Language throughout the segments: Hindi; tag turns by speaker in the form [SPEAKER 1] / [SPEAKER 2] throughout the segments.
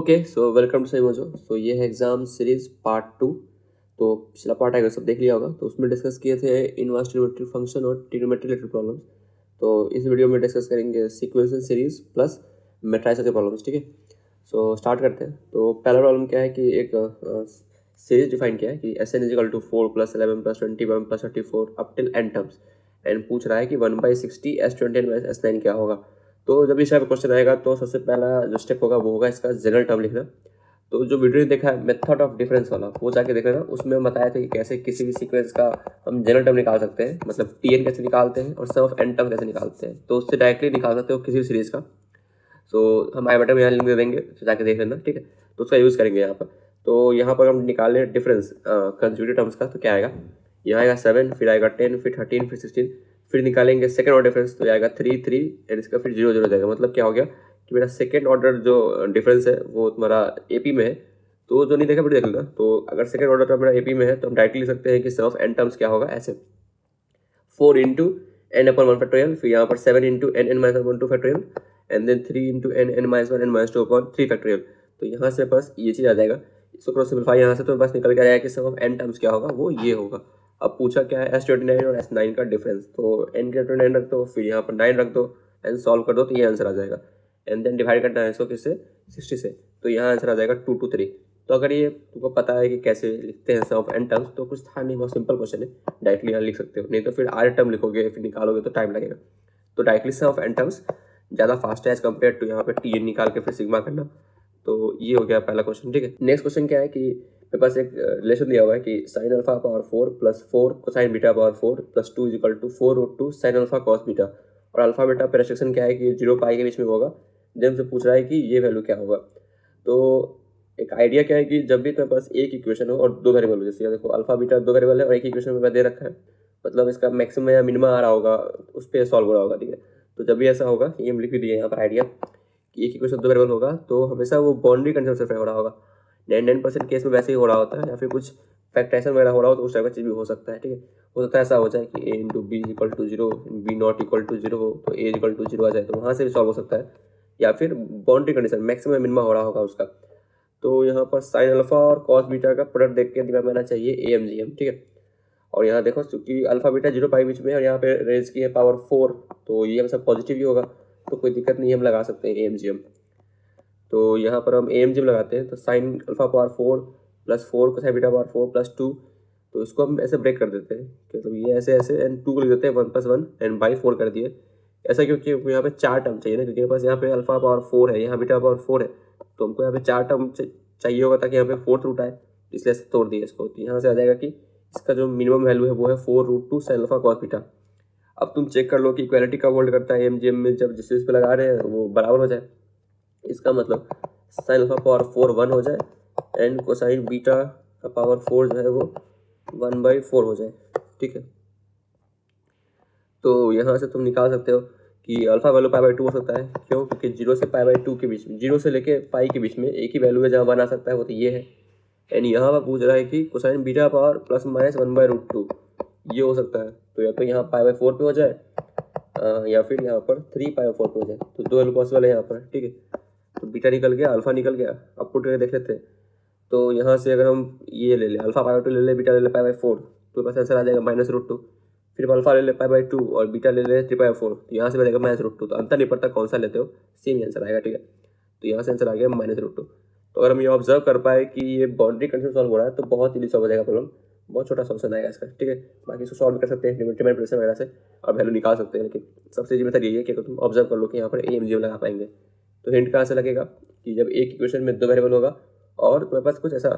[SPEAKER 1] ओके सो वेलकम टू सही सो ये है एग्जाम सीरीज पार्ट 2। तो पिछला पार्ट अगर सब देख लिया होगा तो उसमें डिस्कस किए थे इनवर्स ट्रिग्नोमेट्री फंक्शन और ट्रिग्नोमेट्री रिलेटेड प्रॉब्लम्स। तो इस वीडियो में डिस्कस करेंगे सीक्वेंशियल सीरीज प्लस मैट्रिसेस के प्रॉब्लम्स। ठीक है, सो स्टार्ट करते हैं। तो पहला प्रॉब्लम क्या है कि एक सीरीज डिफाइन किया है कि S N is equal to 4 + 11 + 21 + 34 up till n terms and पूछ रहा है कि 1/60 S20 - S9 क्या होगा। तो जब इस टाइप का क्वेश्चन आएगा तो सबसे पहला जो स्टेप होगा वो होगा इसका जनरल टर्म लिखना। तो जो वीडियो देखा है मेथड ऑफ डिफरेंस वाला वो जाके देख लेना, उसमें बताया था कि कैसे किसी भी सीक्वेंस का हम जनरल टर्म निकाल सकते हैं, मतलब Tn कैसे निकालते हैं और सम ऑफ n टर्म कैसे निकालते हैं। तो उससे डायरेक्टली निकाल सकते हो किसी भी सीरीज का। सो हम आई बटन में यहाँ लिंक दे देंगे, तो जाके देख लेना। ठीक है, तो उसका यूज़ करेंगे यहाँ पर। तो यहाँ पर हम निकाले डिफरेंस कंसेक्यूटिव टर्म्स का, तो क्या आएगा, यहाँ आएगा 7, फिर आएगा 10, फिर 13, फिर 16, फिर निकालेंगे सेकंड ऑर्डर डिफरेंस, तो आएगा 3 3 एंड इसका फिर 0 0 जाएगा। मतलब क्या हो गया कि मेरा सेकंड ऑर्डर जो डिफरेंस है वो तुम्हारा एपी में है। तो जो नहीं देखा फिर देख लेना। तो अगर सेकंड ऑर्डर टर्म मेरा एपी में है तो हम डायरेक्टली लिख सकते हैं कि सम ऑफ n टर्म्स क्या होगा, ऐसे 4 इंटू n अपन 1 फैक्टोरियल, फिर यहाँ पर 7 into n n minus 1 2 factorial and then 3 into n n minus 1 n minus 2 upon 3 factorial. तो यहाँ से बस ये चीज़ आ जाएगा। इसको क्रॉस सिंपलीफाई यहाँ से तो बस निकल के आ जाएगा कि सम ऑफ n टर्म्स क्या होगा, वो ये होगा। अब पूछा क्या है S29 और S9 का डिफरेंस, तो n के 29 रख दो, फिर यहाँ पर 9 रख दो एंड सॉल्व कर दो, तो ये आंसर आ जाएगा। एंड देन डिवाइड करना है इसको किससे, 60 से, तो यहाँ आंसर आ जाएगा 2 2 3। तो अगर ये तुमको पता है कि कैसे लिखते हैं सम ऑफ n टर्म्स तो कुछ था नहीं, बहुत सिंपल क्वेश्चन है, डायरेक्टली यहाँ लिख सकते हो। नहीं तो फिर r टर्म लिखोगे फिर निकालोगे तो टाइम लगेगा। तो directly sum of n terms ज़्यादा फास्ट है एज कम्पेयर टू यहाँ पे Tn निकाल के फिर सिग्मा करना। तो ये हो गया पहला क्वेश्चन। ठीक है, नेक्स्ट क्वेश्चन क्या है कि मेरे पास एक रिलेशन दिया हुआ है कि sine alpha power 4 + 4 cosine beta power 4 + 2 = 4√2 sine alpha cos beta, और अल्फा बीटा पे रेस्ट्रिक्शन क्या है कि 0 पाई के बीच में होगा। जब से पूछ रहा है कि ये वैल्यू क्या होगा। तो एक आइडिया क्या है कि जब भी तुम्हारे पास एक इक्वेशन हो और दो वेरिएबल हो, जैसे देखो अल्फा बीटा दो वेरिएबल है और एक इक्वेशन में दे रखा है, मतलब इसका मैक्सिमम या मिनिमम आ रहा होगा, उस पर सॉल्व हो रहा होगा। ठीक है, तो जब भी ऐसा होगा, ये हम लिख भी दिए यहाँ पर आइडिया कि एक इक्वेशन दो वेरिएबल होगा तो हमेशा वो बाउंड्री कंडीशन से हो रहा होगा। 99% केस में वैसे ही हो रहा होता है, या फिर कुछ फैक्टराइजेशन वगैरह हो रहा हो तो उस टाइप का चीज़ भी हो सकता है। ठीक है, हो सकता है ऐसा हो जाए कि a into B equal to 0, B not equal to 0 हो तो a इक्वल टू 0 आ जाए, तो वहाँ से भी सॉल्व हो सकता है। या फिर बाउंड्री कंडीशन मैक्सिमम मिनिमम हो रहा होगा उसका। तो यहाँ पर साइन अल्फा और कॉस बीटा का प्रोडक्ट देख के दिमाग में आना चाहिए AMGM। ठीक है, और यहाँ देखो चूंकि अल्फा बीटा 0 पाई बीच में और यहाँ पे रेज की है पावर 4, तो ये हमेशा पॉजिटिव ही होगा, तो कोई दिक्कत नहीं, हम लगा सकते हैं AMGM। तो यहाँ पर हम AMGM लगाते हैं, तो sine alpha power 4 + 4 cosine beta power 4 + 2, तो इसको हम ऐसे ब्रेक कर देते हैं, मतलब ये ऐसे ऐसे एंड 2 को लिख देते हैं 1 + 1 एंड बाई 4 कर दिए। ऐसा क्योंकि यहाँ पे 4 टर्म चाहिए ना, क्योंकि मेरे पास यहाँ पे अल्फा पावर 4 है, यहाँ बीटा पावर 4 है, तो हमको यहाँ पे 4 टर्म चाहिए होगा ताकि यहाँ पे 4th रूट आए, इसलिए ऐसे तोड़ दिए इसको। तो यहाँ से आ जाएगा कि इसका जो मिनिमम वैल्यू है वो है 4√2 साइन अल्फा कॉस बीटा। अब तुम चेक कर लो कि इक्वालिटी कब होल्ड करता है AMGM में, जब जिस चीज़ पे लगा रहे हैं वो बराबर हो जाए। इसका मतलब साइन अल्फा पावर 4 1 हो जाए एंड कोसाइन बीटा का पावर 4 जो है वो 1/4 हो जाए। ठीक है, तो यहाँ से तुम निकाल सकते हो कि अल्फा वैल्यू π/2 हो सकता है। क्यों? क्योंकि 0 से π/2 के बीच में, 0 से लेके पाई के बीच में एक ही वैल्यू है जहाँ 1 आ सकता है, वो तो ये है। एंड यहाँ पर पूछ रहा है कि कोसाइन बीटा पावर ±1/√2 ये हो सकता है। तो या तो यहाँ π/4 पे हो जाए या फिर यहाँ पर 3π/4 पे हो जाए, तो दो वैल्यू पॉसिबल है यहाँ पर। ठीक है, तो बीटा निकल गया, अल्फा निकल गया। अब पुट करके देख लेते हैं। तो यहाँ से अगर हम ये ले लें अल्फा π/2 ले लें, बीटा ले लें π/4, तो बस आंसर आ जाएगा -√2। फिर अल्फा ले लें π/2 और बीटा ले लें 3/4, तो यहाँ से बचेगा -√2। तो अंतर नहीं पड़ता कौन सा लेते हो, सेम ही आंसर आएगा। ठीक है, तो यहाँ से आंसर आ गया -√2। तो अगर हम ये ऑब्जर्व कर पाए कि ये बाउंड्री कंडीशन सॉल्व हो रहा है तो बहुत जल्दी सॉल्व हो जाएगा प्रॉब्लम, बहुत छोटा सॉल्यूशन आएगा इसका। ठीक है, बाकी इसको सॉल्व कर सकते हैं लिमिट मैनिपुलेशन वगैरह से और वैल्यू निकाल सकते हैं, लेकिन सबसे इजी मेथड यही है कि अगर तुम ऑब्जर्व कर लो कि यहाँ पर AMGM लगा पाएंगे। तो हिंट कहाँ से लगेगा कि जब एक इक्वेशन में दो वेरिएबल होगा और तुम्हारे पास कुछ ऐसा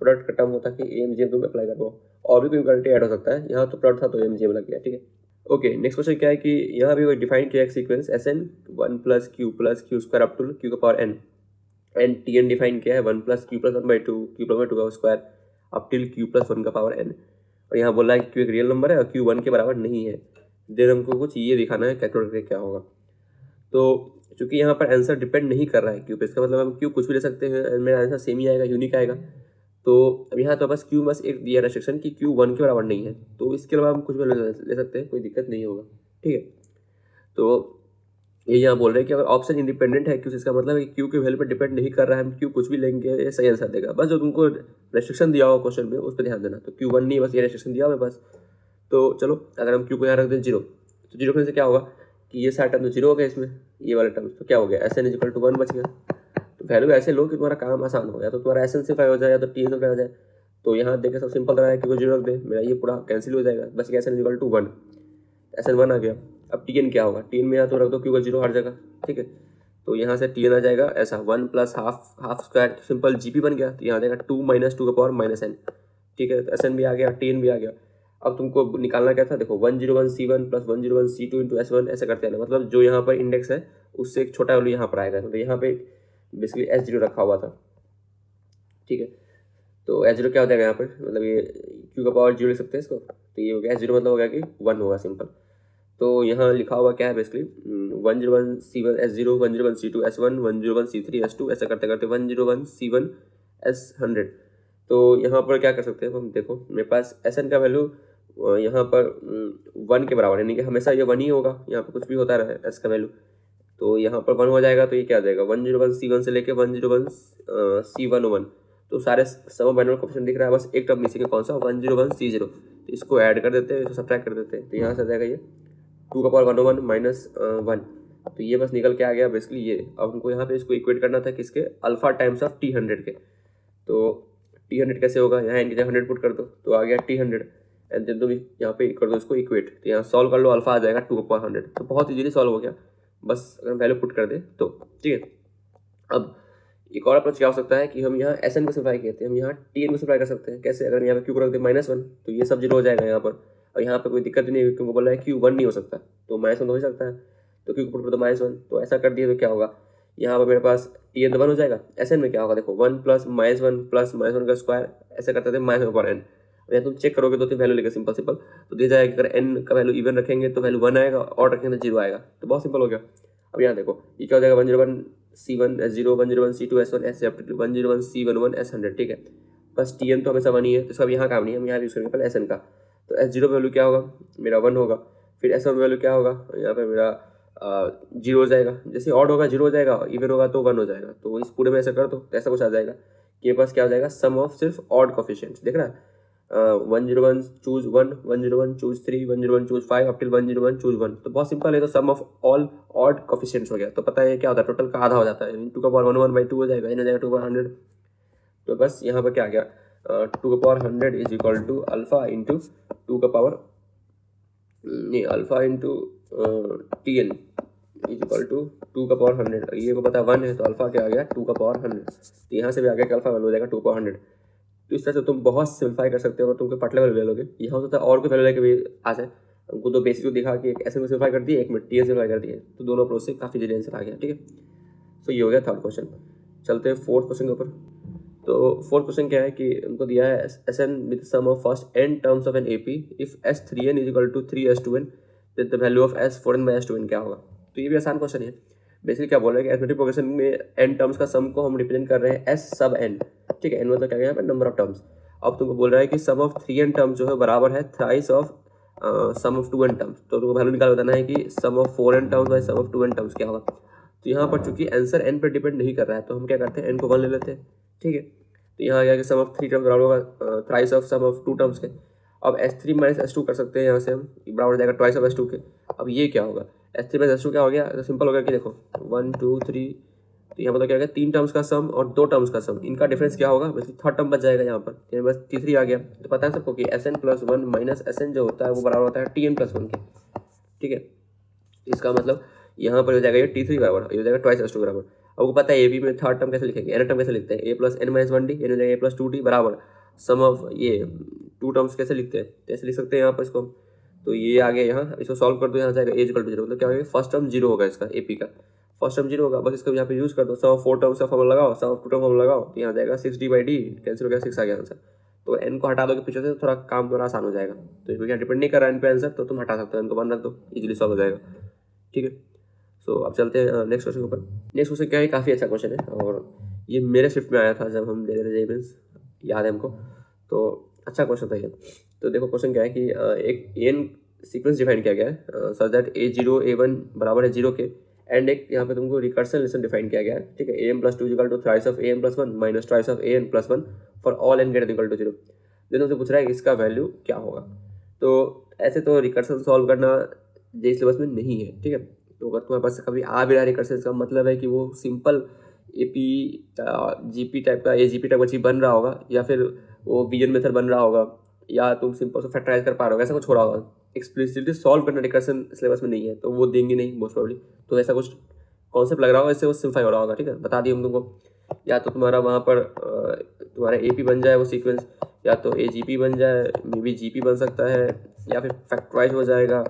[SPEAKER 1] प्रोडक्ट का टर्म होता है कि AMGM तुम अप्लाई कर पाओ, और भी कोई इक्वालिटी ऐड हो सकता है। यहाँ तो प्रोडक्ट था तो AMGM लग गया। ठीक है, ओके, नेक्स्ट क्वेश्चन क्या है कि यहाँ भी वो डिफाइन किया एक sequence SN 1 + Q + Q² up to Q का power n and Tn define किया है 1 + Q + 1/2 Q + 1/2 का स्क्वायर अप टिल Q + 1 का पावर n। और यहाँ बोला है कि Q एक रियल नंबर है और Q 1 के बराबर नहीं है। देन हमको कुछ ये दिखाना है कैलकुलेट करके क्या होगा। तो चूंकि यहाँ पर आंसर डिपेंड नहीं कर रहा है Q पे, इसका मतलब हम Q कुछ भी ले सकते हैं, मेरा आंसर सेम ही आएगा, यूनिक आएगा। तो अब यहाँ तो बस Q बस एक दिया रेस्ट्रिक्शन कि Q 1 के बराबर नहीं है, तो इसके अलावा हम कुछ भी ले सकते हैं, कोई दिक्कत नहीं होगा। ठीक है, तो ये यहाँ बोल रहे हैं कि अगर ऑप्शन इंडिपेंडेंट है क्यू, इसका मतलब है कि क्यू के वैल्यू पर डिपेंड नहीं कर रहा है, हम क्यू कुछ भी लेंगे ये सही आंसर देगा। बस जो तुमको रेस्ट्रिक्शन दिया होगा क्वेश्चन में उस पर ध्यान देना। तो क्यू वन नहीं, बस ये रेस्ट्रिक्शन दिया हुआ है बस। तो चलो अगर हम क्यू को यहाँ रख दें जीरो, तो जीरो रखने से क्या होगा कि ये सारा टर्म तो जीरो हो गया इसमें, ये वाला टर्म तो क्या हो गया, एस एन इक्वल टू 1 बच गया। तो वैल्यू ऐसे लो कि तुम्हारा काम आसान हो, या तो तुम्हारा एस एन सिंप्लीफाई हो जाए या तो टी एन सिंप्लीफाई हो जाए। तो यहाँ देखे सब सिंपल रहा है, क्योंकि जीरो रख दे, मेरा ये पूरा कैंसिल हो जाएगा, बस S N equal to 1, S N 1 आ गया। अब टी एन क्या होगा, टी एन में यहाँ तो रख दो क्यू का जीरो हर जगह, ठीक है। तो यहाँ से टी एन आ जाएगा ऐसा 1 plus half square simple G P बन गया। तो यहाँ आ जाएगा 2 माइनस 2 का पावर माइनस एन, ठीक है। तो एस एन भी आ गया, टी एन भी आ गया। अब तुमको निकालना क्या था, देखो 101c1 plus 101c2 into S1 ऐसे करते हैं ना, मतलब जो यहाँ पर इंडेक्स है उससे एक छोटा वैल्यू यहाँ पर आएगा। तो यहाँ पे बेसिकली S0 रखा हुआ था, ठीक है। तो S0 क्या हो जाएगा यहाँ पर, मतलब ये क्यू का पावर जीरो लिख सकते हैं इसको। तो ये हो गया S0 मतलब हो गया कि 1 होगा सिंपल। तो यहाँ लिखा हुआ क्या है basically 101c1 S0, 101c2 S1, 101c3 S2 ऐसा करते करते 101c1 S100। तो यहाँ पर क्या कर सकते हैं हम, देखो मेरे पास Sn का वैल्यू यहाँ पर 1 के बराबर, यानी कि हमेशा ये 1 ही होगा, यहाँ पर कुछ भी होता रहे S का वैल्यू। तो यहाँ पर 1 हो जाएगा, तो ये क्या आ जाएगा 101c1 से लेके 101c101। तो सारे सब बाइनोमियल कोएफिशिएंट दिख रहा है, बस एक टर्म मिसिंग है, कौन सा 101c0। तो इसको ऐड कर देते हैं, इसको सब्ट्रैक्ट कर देते हैं। तो यहाँ से आ जाएगा ये 2 का पावर 101 माइनस 1। तो ये बस निकल के आ गया बेसिकली ये। अब हमको यहाँ पे इसको इक्वेट करना था किसके, अल्फा टाइम्स ऑफ T100 के। तो T100 कैसे होगा, यहाँ इनकी जगह 100 पुट कर दो तो आ गया T100, एंड देन तुम यहाँ पे कर दो इसको इक्वेट। तो यहाँ सॉल्व कर लो, अल्फा आ जाएगा 2 का पावर 100। तो बहुत इजीली सॉल्व हो गया, बस अगर वैल्यू पुट कर दे तो, ठीक है। अब एक और अप्रोच क्या हो सकता है कि हम यहाँ एस एन को सिम्प्लाई कहते हैं, हम यहाँ टी एन को सिम्प्लाई कर सकते हैं। कैसे, अगर यहाँ पे क्यू को रख दे -1 तो ये सब जीरो हो जाएगा यहाँ पर। और यहाँ पे कोई दिक्कत नहीं है, क्योंकि बोल रहा है क्यू 1 नहीं हो सकता, तो -1 तो हो ही सकता है। तो क्यू को पुट कर दो -1, तो ऐसा कर दिए तो क्या होगा, यहाँ पर मेरे पास टी एन तो 1 हो जाएगा। एस एन में क्या होगा, देखो 1 प्लस -1 का स्क्वायर ऐसे करते थे -1n। या तुम चेक करोगे तो वैल्यू लेके सिंपल तो दिया जाएगा। अगर n का वैल्यू इवन रखेंगे तो वैल्यू 1 आएगा, और रखेंगे तो 0 आएगा। तो बहुत सिंपल हो गया। अब यहाँ देखो ये क्या हो जाएगा 101c1 S0, 101c2 S1 ऐसे अप टू 101c11 S100, ठीक है। बस Tn तो हमेशा 1 ही है, तो इसका यहाँ काम नहीं है, हम यहाँ यूज़ करेंगे पहले Sn का। तो S0 वैल्यू क्या होगा, मेरा 1 होगा। फिर S1 वैल्यू क्या होगा, यहाँ पे मेरा 0 हो जाएगा। जैसे ऑड होगा 0 हो जाएगा, इवन होगा तो 1 हो जाएगा। तो इस पूरे में ऐसा कर दो तो ऐसा कुछ आ जाएगा कि ये पास क्या हो जाएगा, सम ऑफ सिर्फ ऑड कोफिशिएंट्स, देख रहा है 101 choose 1, 101 choose 3, 101 choose 5 up till 101 choose 1। तो बहुत सिंपल है, तो सम ऑफ ऑल ऑड कोफिशिएंट्स हो गया। तो पता है क्या होता है, टोटल का आधा हो जाता है, 2 का पावर 101/2 हो जाएगा, हो जाएगा 2 पावर 100। तो बस यहाँ पर क्या आ गया 2 का power 100 is equal to alpha into 2 का पावर नहीं alpha into Tn is equal to 2 का पावर 100। ये को पता 1 है, तो अल्फा क्या आ गया 2 का पावर 100। तो यहाँ से भी आ गया कि अल्फा वैल्यू हो जाएगा 2 पावर 100। तो इस तरह से तुम बहुत सिंप्लीफाई कर सकते हो। अगर तुमको पटले वैल्यू ले लोगे, यहाँ हो सकता है और कोई वैल्यू लेके भी आ जाए। हमको तो बेसिक को दिखा कि एक ऐसे में सिंप्लीफाई कर दिए, एक में टी सिंप्लीफाई कर दिए, तो दोनों अप्रोच से काफ़ी जल्दी आंसर आ गया, ठीक है। सो ये हो गया थर्ड क्वेश्चन। चलते हैं फोर्थ क्वेश्चन के ऊपर। तो फोर्थ क्वेश्चन क्या है कि उनको दिया है S N with sum of first n terms of an A P if S3n is equal to 3S2n, then the value of S4n/S2n क्या होगा। तो ये भी आसान क्वेश्चन है। बेसिकली क्या बोल रहे हैं कि अरिथमेटिक प्रोग्रेशन में n टर्म्स का सम को हम रिप्रेजेंट कर रहे हैं S सब n, ठीक है। n मतलब क्या है यहाँ पे नंबर ऑफ टर्म्स। अब तुमको बोल रहा है कि सम ऑफ 3n टर्म्स जो है बराबर है thrice of sum of 2n terms. तो तुमको वैल्यू निकाल बताना है कि sum of 4n terms by sum of 2n terms क्या होगा। तो यहाँ पर चूंकि आंसर n पर डिपेंड नहीं कर रहा है, तो हम क्या करते हैं n को 1 ले लेते हैं, ठीक है। तो यहाँ आ गया कि सम ऑफ 3 टर्म्स बराबर होगा thrice of sum of 2 terms के। अब S3 माइनस S2 कर सकते हैं, यहाँ से हम बराबर हो जाएगा ट्वाइस ऑफ S2 के। अब ये क्या होगा, S3 माइनस S2 क्या हो गया, तो सिंपल हो गया कि देखो 1 2 3, तो यहाँ पर क्या हो गया 3 टर्म्स का सम और 2 टर्म्स का सम, इनका डिफरेंस क्या होगा, वैसे थर्ड टर्म बच जाएगा यहाँ पर, यानी बस तीसरी आ गया। तो पता है सबको कि Sn+1 माइनस Sn जो होता है वो बराबर होता है Tn+1 के, ठीक है। इसका मतलब यहाँ पर हो जाएगा ये T3 बराबर, ये हो जाएगा ट्वाइस S2 बराबर। अब को पता है ए बी में थर्ड टर्म कैसे लिखेंगे, एन टर्म कैसे लिखते हैं, a+n-1d, यानी हो जाएगा a+2d बराबर सम ऑफ ये 2 टर्म्स कैसे लिखते हैं, तो ऐसे लिख सकते हैं यहाँ पर इसको। तो ये आ गया यहाँ, इसको सॉल्व कर दो, यहाँ जाएगा a = 0, मतलब क्या होगा फर्स्ट टर्म 0 होगा, इसका AP का फर्स्ट टर्म 0 होगा। बस इसको यहाँ पे यूज कर दो, सम ऑफ 4 टर्म्स का फॉर्मूला लगाओ, सम ऑफ 2 टर्म फॉर्मूला लगाओ, तो यहाँ जाएगा 6d/d, कैंसिल हो गया 6 आ गया आंसर। तो n को हटा दोगे पीछे से, थोड़ा काम थोड़ा आसान हो जाएगा। तो इसको क्या डिपेंड नहीं कर रहा है n पे आंसर, तो तुम हटा सकते हो, n को 1 रख दो, इजीली सॉल्व हो जाएगा, ठीक है। सो अब चलते हैं नेक्स्ट क्वेश्चन के ऊपर। नेक्स्ट क्वेश्चन क्या है, काफ़ी अच्छा क्वेश्चन है, और ये मेरे शिफ्ट में आया था जब हम दे रहे थे जेमेंस, याद है हमको, तो अच्छा क्वेश्चन था ये। तो देखो क्वेश्चन क्या है कि एक एन सीक्वेंस डिफाइन किया गया है सच दैट A0 A1 बराबर है 0 के एंड एक यहाँ पे तुमको रिकर्सन रिलेशन डिफाइन किया गया है, ठीक है। an+2 equal to thrice of an+1 minus twice of an+1 for all n greater equal to 0। Then तुमसे पूछ रहा है कि इसका वैल्यू क्या होगा। तो ऐसे तो रिकर्सन सॉल्व करना जे सिलेबस में नहीं है, ठीक है। तो अगर तुम्हारे पास कभी आ भी रहा है रिकर्सन, इसका मतलब है कि वो सिंपल एपी जीपी टाइप का एजीपी टाइप का चीज बन रहा होगा, या फिर वो बीजन मेथड बन रहा होगा, या तुम सिंपल से फैक्टराइज कर पा रहे हो, ऐसा कुछ हो रहा होगा। एक्सप्लिसिटली सॉल्व करना रिकर्सन सिलेबस में नहीं है, तो वो देंगे नहीं मोस्ट प्रोबेबली। तो ऐसा कुछ कॉन्सेप्ट लग रहा होगा, इससे वो सिंपलीफाई हो रहा होगा, ठीक है। बता दिए हम तुमको। या तो तुम्हारा वहाँ पर तुम्हारा एपी बन जाए वो सीक्वेंस, या तो एजीपी बन जाए, मे बी जीपी बन सकता है, या फिर फैक्टराइज हो जाएगा,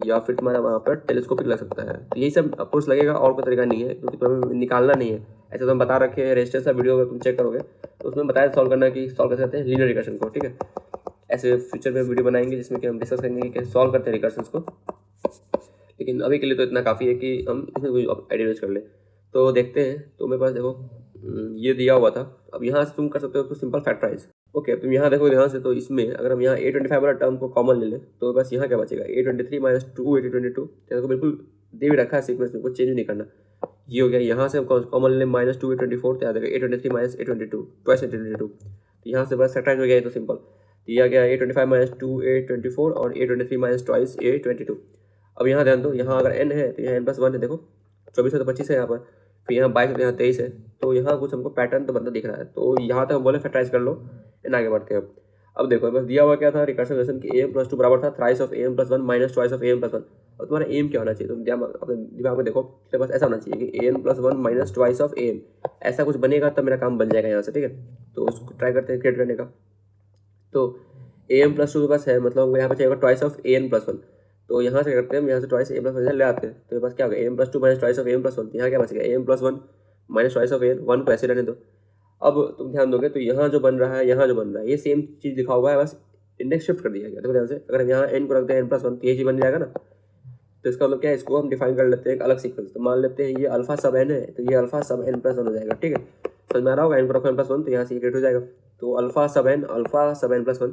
[SPEAKER 1] या फिर तुम्हारा वहाँ पर टेलीस्कोपिक लग सकता है। तो यही सब अप्रोच लगेगा, और कोई तरीका नहीं है, क्योंकि तुम्हें निकालना नहीं है। ऐसे तो हम बता रखे हैं, रेजिस्टेंस का वीडियो अगर तुम चेक करोगे तो उसमें बताया सॉल्व करना कि सॉल्व कैसे करते हैं लीनियर रिकर्शन को, ठीक है। ऐसे फ्यूचर में वीडियो बनाएंगे जिसमें कि हम डिस्कस करेंगे कि कैसे सॉल्व करते हैं रिकर्शंस को, लेकिन अभी के लिए तो इतना काफ़ी है कि हम इसमें कोई आइडिया कर ले। तो देखते हैं। तो मेरे पास देखो ये दिया हुआ था। अब यहाँ से तुम कर सकते हो तो सिंपल फैक्टराइज। ओके, तुम यहाँ देखो यहाँ से, तो इसमें अगर हम यहाँ a25 वाला टर्म को कॉमन ले लें तो बस यहाँ क्या बचेगा, a23 माइनस 2 a22। तो बिल्कुल दे भी रखा है सीक्वेंस में, कुछ चेंज नहीं करना। ये हो गया। यहाँ से हम कॉमन ले माइनस 2 a24, तो याद रखेगा a23 minus a22 twice a22। तो यहाँ से बस फैक्टराइज हो गया, ये तो सिंपल दिया गया a25 माइनस 2 a24 और a23 माइनस ट्वाइस a22। अब यहाँ ध्यान दो, यहाँ अगर n है तो यहाँ n+1 है, देखो 24 है तो 25 है यहाँ पर, फिर यहाँ 22 है तो यहाँ 23 है। तो यहाँ कुछ हमको पैटर्न तो बनता दिख रहा है। तो यहाँ तक हम बोले फैक्टराइज कर लो, एंड आगे बढ़ते हैं। अब देखो बस दिया हुआ क्या था रिकर्सन रिलेशन की am+2 बराबर था thrice of am+1 minus twice of am+1। और तुम्हारा एम क्या होना चाहिए, तुम अपने दिमाग में देखो, तो बस ऐसा होना चाहिए कि an+1 minus twice of am, ऐसा कुछ बनेगा तब मेरा काम बन जाएगा यहाँ से, ठीक है। तो उसको ट्राई करते हैं क्रिएट करने का। तो am+2 के पास है, मतलब हमको यहाँ पे चाहिए ट्वाइस ऑफ an+1। तो यहाँ से करते हैं, हम यहाँ से ट्वाइस am+1 ले आते हैं। तो मेरे पास क्या होगा am+2 minus twice of am+1। यहाँ क्या बचेगा am+1 minus twice of an, 1 को ऐसे रहने दो। अब तुम ध्यान दोगे तो यहाँ जो बन रहा है, यहाँ जो बन रहा है, ये सेम चीज़ लिखा हुआ है, बस इंडेक्स शिफ्ट कर दिया गया। देखो ध्यान से, अगर हम यहाँ n को रखते हैं n+1 तो ये चीज़ बन जाएगा ना। तो इसका मतलब क्या है, इसको हम डिफाइन कर लेते हैं एक अलग सीक्वेंस। तो मान लेते हैं ये अल्फा सब n है, तो ये अल्फा सब n+1 हो जाएगा, ठीक है। समझ में आ रहा होगा, n को रखो n+1 तो यहाँ से ये क्रिएट हो जाएगा। तो अल्फा सब n+1।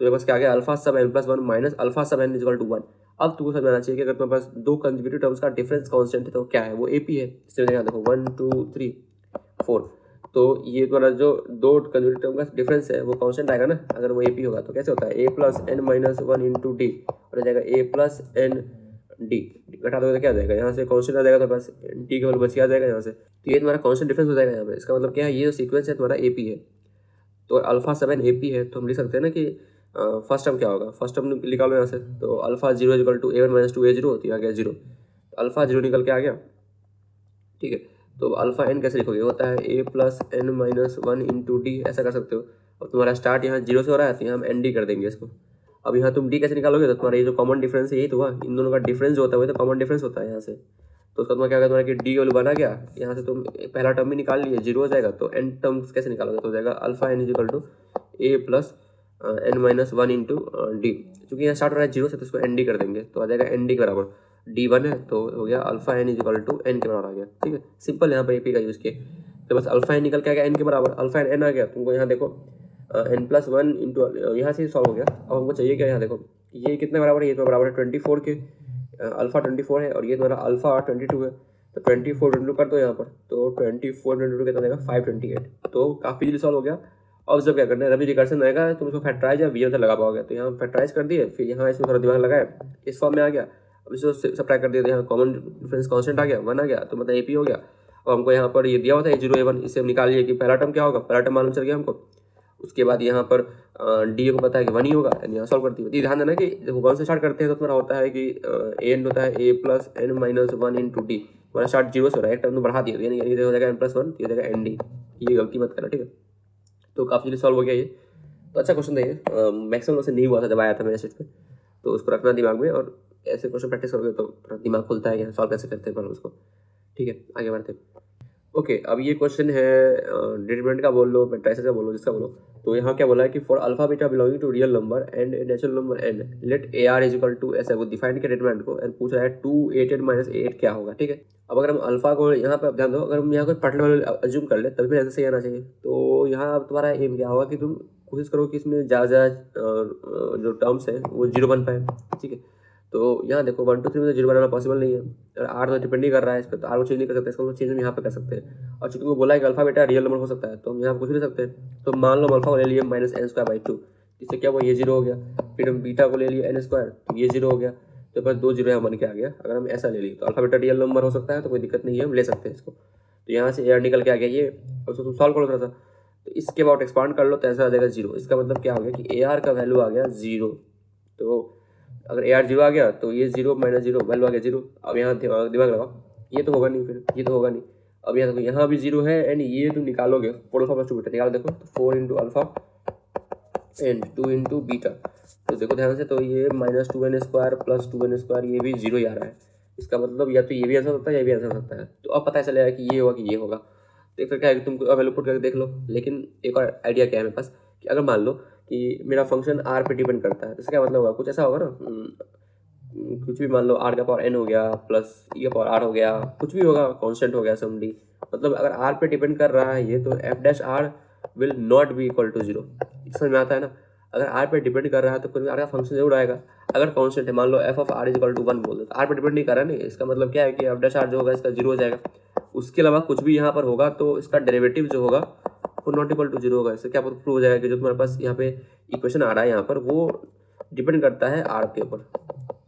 [SPEAKER 1] तो ये बस क्या आ गया, अल्फा सब n+1 माइनस अल्फा सब n इक्वल टू 1। अब तुमको समझ में आना चाहिए कि अगर तुम्हारे पास दो कंसेक्यूटिव टर्म्स का डिफरेंस कांस्टेंट है तो क्या है, वो एपी है। इसमें देखो 1 2 3 4, तो ये तुम्हारा जो दो कंसेक्यूटिव टर्म का डिफरेंस है वो कांस्टेंट आएगा ना, अगर वो एपी होगा। तो कैसे होता है, a+n माइनस 1 इंटू डी, और हो जाएगा a+n डी। घटा दोगे तो क्या आ जाएगा, यहाँ से कांस्टेंट आ जाएगा, तो बस डी केवल बच के आ जाएगा यहाँ से। तो ये तुम्हारा कांस्टेंट डिफरेंस हो जाएगा यहाँ पे। इसका मतलब क्या है, ये जो सीक्वेंस है तुम्हारा एपी है। तो अल्फा 7 एपी है, तो हम लिख सकते हैं ना कि फर्स्ट टर्म क्या होगा, फर्स्ट टर्म निकालो यहाँ से। तो alpha 0 equal to a1 minus 2a0 होती है, आ गया 0। अल्फा 0 निकल के आ गया, ठीक है। तो अल्फा n कैसे लिखोगे, होता है a+n माइनस 1 इंटू डी, ऐसा कर सकते हो। अब तुम्हारा स्टार्ट यहाँ 0 से हो रहा है, तो यहाँ हम एन डी कर देंगे इसको। अब यहाँ तुम डी कैसे निकालोगे, तो तुम्हारा ये जो कॉमन डिफरेंस है यही तो हुआ, इन दोनों का डिफरेंस जो होता है वो तो कॉमन डिफरेंस होता है यहाँ से। तो उसका तुम्हारा क्या होगा, तुम्हारा कि डी वैल्यू बना गया, यहाँ से तुम पहला टर्म भी निकाल लिए, 0 हो जाएगा। तो एन टर्म्स कैसे निकालोगे, तो हो जाएगा alpha n equal to a+n minus 1 into D. चूँकि यहाँ स्टार्ट हो रहा है 0 से, तो इसको एन डी कर देंगे, तो आ जाएगा एन डी के बराबर d1 है, तो हो गया alpha n equal to N के बराबर आ गया, ठीक है। सिंपल यहाँ पर एपी का यूज़ किए, तो बस अल्फा n निकल के आ गया एन के बराबर, अल्फा n आ गया। तुमको यहाँ देखो n+1 इंटू, यहाँ से सॉल्व हो गया। अब हमको चाहिए क्या, यहाँ देखो ये कितने बराबर है, ये तो बराबर है 24 के, अल्फा 24 है, और ये तुम्हारा अल्फा 22 है। तो 24 22 कर दो यहाँ पर, तो 24 22 कितना देगा 528। तो काफ़ी जल्दी सॉल्व हो गया। अब जब क्या करना है, रबी रिकर्सन आएगा तुम इसको फैक्टराइज या वी लगा पाओगे। तो यहाँ फैक्टराइज कर दिए, फिर यहाँ इसमें थोड़ा दिमाग लगाए, इस फॉर्म में आ गया। अब इसको सब्ट्रैक्ट कर दिया, तो यहाँ कॉमन डिफरेंस कांस्टेंट आ गया 1 आ गया, तो मतलब एपी हो गया। और हमको यहाँ पर ये दिया हुआ था a0 a1, इससे हम निकाल लिए कि पहला टर्म क्या होगा, पहला टर्म मालूम चल गया हमको। उसके बाद यहाँ पर डी को पता है कि 1 ही होगा, यानी यहाँ सॉल्व करती है। ध्यान देना कि जब 1 से स्टार्ट करते हैं तो तुम्हारा होता है कि एन होता है a+n माइनस 1 इंटू डी, हमारा स्टार्ट 0 से हो रहा है, एक टर्म तो बढ़ा दिया, यानी हो जाएगा n+1, ये हो जाएगा एन डी। ये गलती मत करना, ठीक है। तो काफ़ी जल्दी सॉल्व हो गया ये। तो अच्छा क्वेश्चन था ये, मैक्सिमम लोग से नहीं हुआ था जब आया था मेरे सेट पे। तो उसको रखना दिमाग में, और ऐसे क्वेश्चन प्रैक्टिस करोगे तो थोड़ा दिमाग खुलता है कि सॉल्व कैसे करते हैं प्रॉब्लम उसको, ठीक है। आगे बढ़ते हैं। ओके, अब ये क्वेश्चन है डिटरमिनेंट का बोल लो, मैट्रिसेस का बोलो, जिसका बोलो। तो यहाँ क्या बोला है कि for alpha beta belonging to real number and natural number n let AR is equal to ऐसा वो डिफाइन किया डिटरमिनेंट को, एंड पूछ रहा है 2 8 माइनस 8 क्या होगा, ठीक है। अब अगर हम अल्फा को यहाँ पे ध्यान दो, अगर हम यहाँ कोई पर्टिकुलर वैल्यू अज्यूम कर ले तभी भी आंसर सही आना चाहिए। तो यहाँ अब तुम्हारा एम क्या होगा कि तुम कोशिश करो कि इसमें ज़्यादा जो टर्म्स है वो 0 बन पाए, ठीक है। तो यहाँ देखो 1 2 3 में 0 बनाना पॉसिबल नहीं है, और आर तो डिपेंड नहीं कर रहा है इस पर, तो आर को चेंज नहीं कर सकते, इसको चेंज हम यहाँ पे कर सकते हैं। और चूंकि बोला है कि अल्फा बेटा रियल नंबर हो सकता है, तो हम यहाँ पर कुछ नहीं सकते। तो मान लो हम अल्फा को ले लिए -n²/2, इससे क्या हुआ, ये 0 हो गया। फिर हम बीटा को ले लिए n², तो ये 0 हो गया। तो बस 2 0 यहाँ बन के आ गया। अगर हम ऐसा ले लिए तो अल्फा बेटा रियल नंबर हो सकता है, तो कोई दिक्कत नहीं है, हम ले सकते हैं इसको। तो यहाँ से AR निकल के आ गया ये, और उसको तुम सॉल्व करो थोड़ा सा, तो इसके बाद एक्सपांड कर लो तो ऐसा आ जाएगा 0। इसका मतलब क्या हो गया कि AR का वैल्यू आ गया 0। तो अगर AR 0 आ गया तो ये 0 - 0 वैल्यू आ गया 0। अब यहाँ दिमाग लगाओ, ये तो होगा नहीं, फिर ये तो होगा नहीं। अब यहाँ देखो, यहाँ भी 0 है, एंड ये तुम निकालोगे 4 अल्फा प्लस 2 बीटा निकालो, देखो तो 4 × अल्फा एंड 2 × बीटा। तो देखो ध्यान से, तो ये -2n² + 2n², ये भी 0 ही आ रहा है। इसका मतलब या तो ये भी आंसर होता है या ये भी आंसर होता है। तो अब पता चलेगा कि ये होगा कि ये होगा। तो एक क्या है कि तुम वैल्यू पुट करके देख लो। लेकिन एक और आइडिया क्या है मेरे पास, कि अगर मान लो कि मेरा फंक्शन आर पे डिपेंड करता है, तो इसका क्या मतलब होगा, कुछ ऐसा होगा ना, कुछ भी मान लो r⁴n हो गया प्लस e⁴r हो गया, कुछ भी होगा, कांस्टेंट हो गया सम d। मतलब अगर r पे डिपेंड कर रहा है ये, तो f' will not be equal to 0। समझ में आता है ना। अगर r पे डिपेंड कर रहा है तो कोई r का फंक्शन जरूर आएगा। अगर कांस्टेंट है, मान लो f(r) = 1 बोल दो, तो r पे डिपेंड नहीं कर रहा है, नहीं, इसका मतलब क्या है कि f' जो होगा इसका 0 हो जाएगा। उसके अलावा कुछ भी यहाँ पर होगा तो इसका डेरिवेटिव जो होगा वो नॉट इक्वल टू 0 होगा। इससे क्या प्रूव हो जाएगा कि जो तुम्हारे पास यहाँ पे इक्वेशन आ रहा है यहाँ पर, वो डिपेंड करता है r के ऊपर।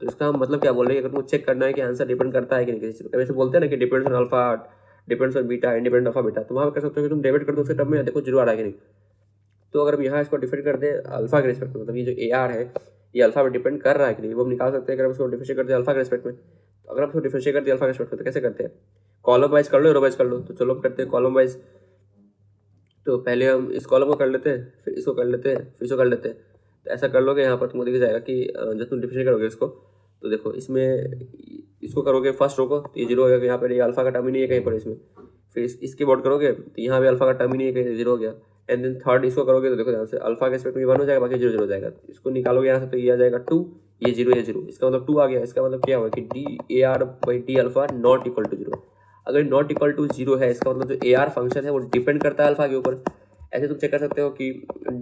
[SPEAKER 1] तो इसका मतलब क्या बोल रहे हैं, अगर तुमको चेक करना है कि आंसर डिपेंड करता है कि नहीं किसी चीज़ पर, वैसे बोलते हैं ना कि depends on alpha, depends on beta, independent alpha beta, तो वहाँ पर कर सकते हो कि तुम डेबिट कर दो उसके टर्म में, देखो 0 आ रहा है कि नहीं। तो अगर हम यहाँ इसको डिफाइन कर दे अल्फा के रिस्पेक्ट में, मतलब ये जो AR है ये अल्फा पे डिपेंड कर रहा है कि नहीं, वो हम निकाल सकते हैं। अगर हम इसको डिफरेंशिएट करते हैं अल्फा के रिस्पेक्ट में, तो अगर हम इसको डिफरेंशिएट करते हैं अल्फा के रिस्पेक्ट में, तो कैसे करते हैं, कॉलम वाइज कर लो, रो वाइज कर लो। तो चलो हम करते हैं कॉलम वाइज। तो पहले हम इस कॉलम को कर लेते हैं, फिर इसको कर लेते हैं, फिर इसको कर लेते हैं। तो ऐसा कर लोगे, यहाँ पर तुमको दिख जाएगा कि जब तुम डिफरेंशिएट करोगे इसको, तो देखो इसमें इसको करोगे फर्स्ट रो को, तो ये 0 हो गया, यहाँ पर ये अल्फा का टर्म ही नहीं है कहीं पर इसमें। फिर इसके बोर्ड करोगे तो यहाँ भी अल्फा का टर्म ही नहीं है कहीं, 0 हो गया। एंड देन थर्ड इसको करोगे तो देखो ध्यान से, अल्फा के रिस्पेक्ट में 1 हो जाएगा, बाकी 0 0 हो जाएगा। इसको निकालोगे यहाँ से तो ये आ जाएगा 2, ये 0, ये 0, इसका मतलब 2 आ गया। इसका मतलब क्या हुआ कि dAr/d⁴ नॉट इक्वल टू 0। अगर नॉट इक्वल टू 0 है, इसका मतलब जो AR फंक्शन है वो डिपेंड करता है अल्फा के ऊपर। ऐसे तुम चेक कर सकते हो कि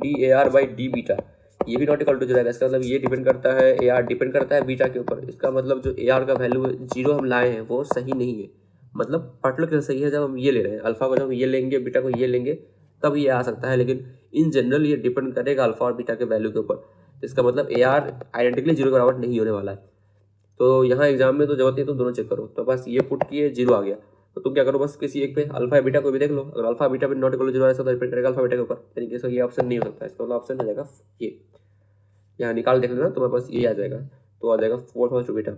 [SPEAKER 1] dAr/d⁴ ये भी नॉट इक्वल टू 0 है, इसका मतलब ये डिपेंड करता है, AR डिपेंड करता है बीटा के ऊपर। इसका मतलब जो AR का वैल्यू 0 हम लाए हैं वो सही नहीं है। मतलब पार्टिकुलर कैसे सही है, जब हम ये ले रहे हैं अल्फा को, जब हम ये लेंगे बीटा को ये लेंगे तब ये आ सकता है। लेकिन इन जनरल ये डिपेंड करेगा अल्फा और बीटा के वैल्यू के ऊपर। इसका मतलब AR आइडेंटिकली 0 के बराबर नहीं होने वाला है। तो यहाँ एग्जाम में तो जरूरत नहीं, तुम दोनों चेक करो। तो बस ये पुट किए 0 आ गया, तो तुम क्या करो, बस किसी एक पे अल्फा या बीटा को भी देख लो। अगर अल्फा बीटा भी नॉट इक्वल टू 0 ऐसा तो डिपेंड करेगा अल्फा बीटा के ऊपर, यानी कि इसका ये ऑप्शन नहीं हो सकता। इसका मतलब ऑप्शन हो जाएगा ये, यहाँ निकाल देख लेना, तुम्हारे पास ये आ जाएगा, तो आ जाएगा 4 + 2 बीटा।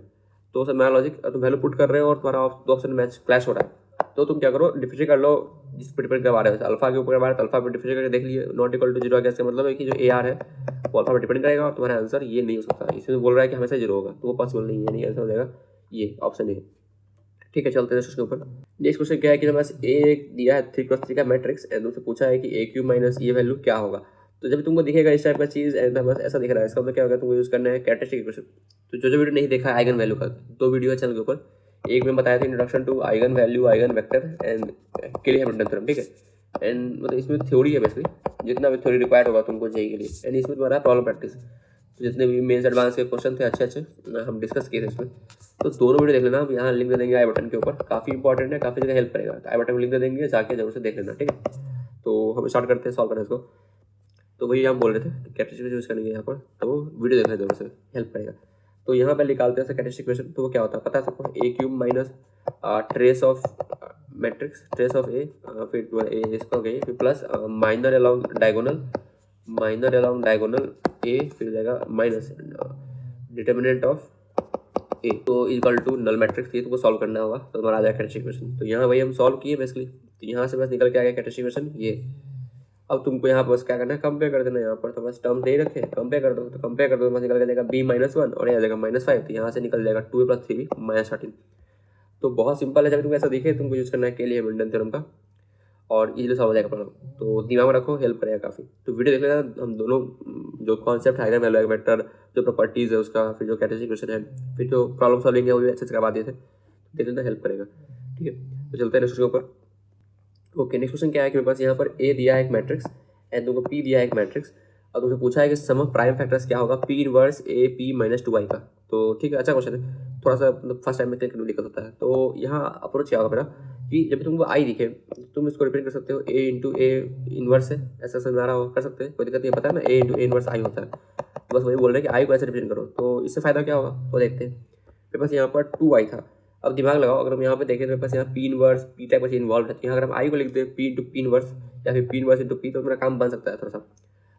[SPEAKER 1] तो सर मेरा लॉजिक, तुम वैल्यू पुट कर रहे हो और तुम्हारा दो ऑप्शन मैच क्लैश हो रहा है, तो तुम क्या करो, डिफरेंशिएट कर लो जिस पर डिपेंड करवा रहे हो। अल्फा के ऊपर करवा रहे हो तो अल्फा पे डिफरेंशिएट करके देख लिए, नॉट इक्वल टू 0 आ गया। इसका मतलब है कि जो AR है वो अल्फा पे डिपेंड करेगा और तुम्हारा आंसर ये नहीं हो सकता। इसमें बोल रहा है कि हमेशा 0 होगा, तो वो पॉसिबल नहीं है, नहीं आंसर हो जाएगा ये ऑप्शन ए। ठीक है, चलते हैं नेक्स्ट क्वेश्चन के ऊपर। नेक्स्ट क्वेश्चन क्या है कि हमारे पास A दिया है 3×3 का मैट्रिक्स, एंड उससे पूछा है कि AQ - ये वैल्यू क्या होगा। तो जब तुमको दिखेगा इस टाइप का चीज़ एंड बस ऐसा दिख रहा है, इसका मतलब क्या होगा, तुमको यूज़ करना है कैरेक्टरिस्टिक इक्वेशन। तो जो वीडियो नहीं देखा है आइगन वैल्यू का, 2 वीडियो है चैनल के ऊपर। एक में बताया था introduction to eigen value, eigen vector and Cayley Hamilton theorem, ठीक है। एंड मतलब इसमें थ्योरी है बेसिकली, जितना भी थ्योरी रिक्वायर्ड होगा तुमको जेईई के लिए। एंड इसमें तुम्हारा प्रॉब्लम प्रैक्टिस, तो जितने भी मेंस एडवांस के क्वेश्चन थे अच्छे हम डिस्कस किए थे इसमें। तो दोनों वीडियो देख लेना, हम यहाँ लिंक दे देंगे आई बटन के ऊपर, काफ़ी इंपॉर्टेंट है, काफ़ी जगह हेल्प करेगा। तो आई बटन में लिंक दे देंगे, जाके जरूर से देख लेना, ठीक है। तो हम स्टार्ट करते हैं सॉल्व करने इसको। तो वही हम बोल रहे थे कैरेक्टरिस्टिक यूज़ करेंगे यहाँ पर, तो वो वीडियो देखने जरूर से हेल्प करेगा। तो यहाँ पर निकालते हैं कैरेक्टरिस्टिक इक्वेशन। तो वो क्या होता है पता है सबको, A³ - trace of matrix, trace of A, फिर A इसका हो गई, फिर plus minor along diagonal A, फिर जाएगा माइनस डिटर्मिनेंट ऑफ A, तो इक्वल टू नल मैट्रिक्स। ये तुमको सॉल्व करना होगा, तो तुम्हारा आ जाएगा कैरेक्टरिस्टिक इक्वेशन। तो यहाँ वही हम सॉल्व किए बेसिकली, तो यहाँ से बस निकल के आ गया कैरेक्टरिस्टिक इक्वेशन ये। अब तुमको यहाँ पर बस क्या करना है, कंपेयर कर देना। यहाँ पर तो बस टर्म दे रखे, कंपेयर कर दो, तो कंपेयर कर दो, बस निकल के जाएगा B-1 और यहाँ जाएगा -5, तो यहाँ से निकल जाएगा 2A + 3B -13। तो बहुत सिंपल है, जब तुमको ऐसा दिखे तुमको यूज़ करना है के लिए हैमिल्टन थ्योरम का, और इजीली सॉल्व हो जाएगा प्रॉब्लम। तो दिमाग में रखो, हेल्प करेगा काफ़ी। तो वीडियो देख लेना, हम दोनों जो concept eigen value, eigen vector, जो प्रॉपर्टीज़ है उसका, फिर जो कैरेक्टरिस्टिक इक्वेशन है, फिर जो प्रॉब्लम सॉल्विंग है वो भी अच्छे से करवा दिए थे, देख लेना, हेल्प करेगा, ठीक है। तो चलते हैं नेक्स्ट के ऊपर। ओके, नेक्स्ट क्वेश्चन क्या है कि मेरे पास यहाँ पर A दिया है एक मैट्रिक्स एंड तुमको P दिया है एक मैट्रिक्स, और तुमसे पूछा है कि सम ऑफ प्राइम फैक्टर्स क्या होगा P इनवर्स AP - 2i का। तो ठीक है, अच्छा क्वेश्चन है, थोड़ा सा मतलब फर्स्ट टाइम में क्लिक करने में दिक्कत होता है। तो यहाँ अप्रोच क्या होगा मेरा कि जब भी तुमको आई दिखे तुम इसको रिप्रेजेंट कर सकते हो ए इंटू ए इनवर्स है, ऐसा समझ में आ रहा हो, कर सकते हैं, कोई दिक्कत नहीं है, पता है ना ए इंटू ए इनवर्स आई होता है। तो बस वही बोल रहे हैं कि आई को ऐसे रिप्रेजेंट करो, तो इससे फायदा क्या होगा तो देखते हैं। मेरे पास यहाँ पर 2 आई था, अब दिमाग लगाओ, अगर हम यहाँ पे देखें तो मेरे पास यहाँ पी इनवर्स पी टाइप ऐसे इन्वॉल्व है, तो यहाँ अगर हम आई को लिख दें पी इंटू पी इनवर्स या फिर पी इनवर्स इंटू पी, तो मेरा काम बन सकता है थोड़ा सा।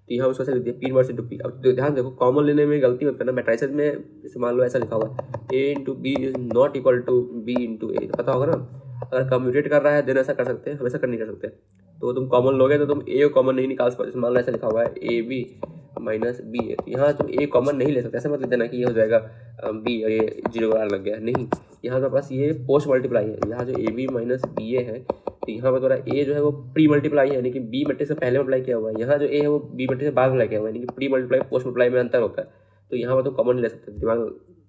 [SPEAKER 1] तो यहाँ उसको ऐसे लिख दिया पी इनवर्स इंटू पी। अब ध्यान देखो, कॉमन लेने में गलती मत करना, मैट्रिसेस में जैसे मान लो ऐसा लिखा हुआ है A into B is not equal to B into A, पता होगा ना। अगर कम्यूटेट कर रहा है देन ऐसा कर सकते हैं, हमेशा कर नहीं कर सकते। तो तुम कॉमन लोगे तो तुम ए कॉमन नहीं निकाल सकते, मान लो ऐसा लिखा हुआ है ए बी माइनस बी ए, तो यहाँ तुम ए कॉमन नहीं ले सकते। ऐसा मत लिख देना कि ये हो जाएगा बी और ये 0 लग गया, नहीं, यहाँ के पास ये पोस्ट मल्टीप्लाई है। यहाँ जो ए बी माइनस बी ए है, तो यहाँ पर थोड़ा ए जो है वो प्री मल्टीप्लाई है, यानी कि बी मैट्रिक्स से पहले मल्टीप्लाई किया हुआ है। यहाँ जो ए है वो बी मैट्रिक्स से बाद मल्टीप्लाई किया हुआ है, यानी कि प्री मल्टीप्लाई पोस्ट मल्टीप्लाई में अंतर होता है। तो यहाँ पर तो कॉमन ले सकते हैं, दिमाग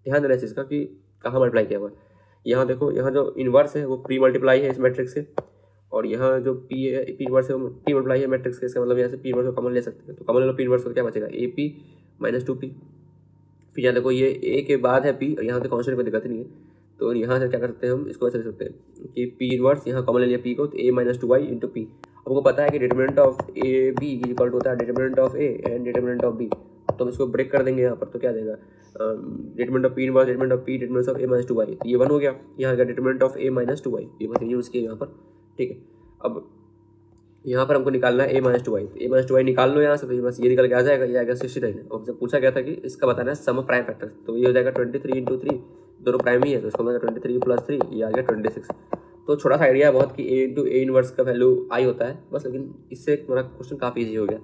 [SPEAKER 1] ध्यान देना इस चीज़ का कि कहाँ मल्टीप्लाई किया हुआ है। यहाँ देखो, यहाँ जो इन्वर्स है वो प्री मल्टीप्लाई है इस मैट्रिक्स से, और यहाँ जो पी है पी इनवर्स है वो पी मल्टीप्लाई है मैट्रिक्स के, इसका मतलब यहाँ से पी इनवर्स को कॉमन ले सकते हैं। तो कॉमन ले लो पी इनवर्स को, क्या बचेगा ए पी माइनस 2p। फिर यहाँ देखो ये ए के बाद है पी और यहाँ तो कॉन्स्टेंट कोई दिक्कत नहीं है, तो यहाँ से क्या कर सकते हैं हम, इसको ऐसे लिख सकते हैं कि पी इनवर्स यहाँ कॉमन ले लिया पी को, तो ए माइनस 2y इंटू पी। हमको पता है कि determinant of A B equal to होता है determinant of A and determinant of B, तो हम इसको ब्रेक कर देंगे यहाँ पर, तो क्या देगा determinant of P inverse determinant of P determinant of A minus 2y, तो ये 1 हो गया। यहाँ का determinant of A minus 2y ये बस यूज़ किया यहाँ पर, ठीक है। अब यहाँ पर हमको निकालना है ए माइनस 2y, तो ए माइनस 2y निकाल लो यहाँ से, तो बस ये निकल के आ जाएगा, ये आएगा 69। और हमसे पूछा गया था कि इसका बताना है सम ऑफ प्राइम फैक्टर्स, तो ये हो जाएगा 23 इंटू 3, दोनों प्राइम ही है, तो इसका मतलब 23 प्लस 3 ये आ गया 26। तो छोटा सा आइडिया है बहुत कि ए इंटू ए इनवर्स का वैल्यू आई होता है बस, लेकिन इससे तुम्हारा क्वेश्चन काफ़ी ईजी हो गया।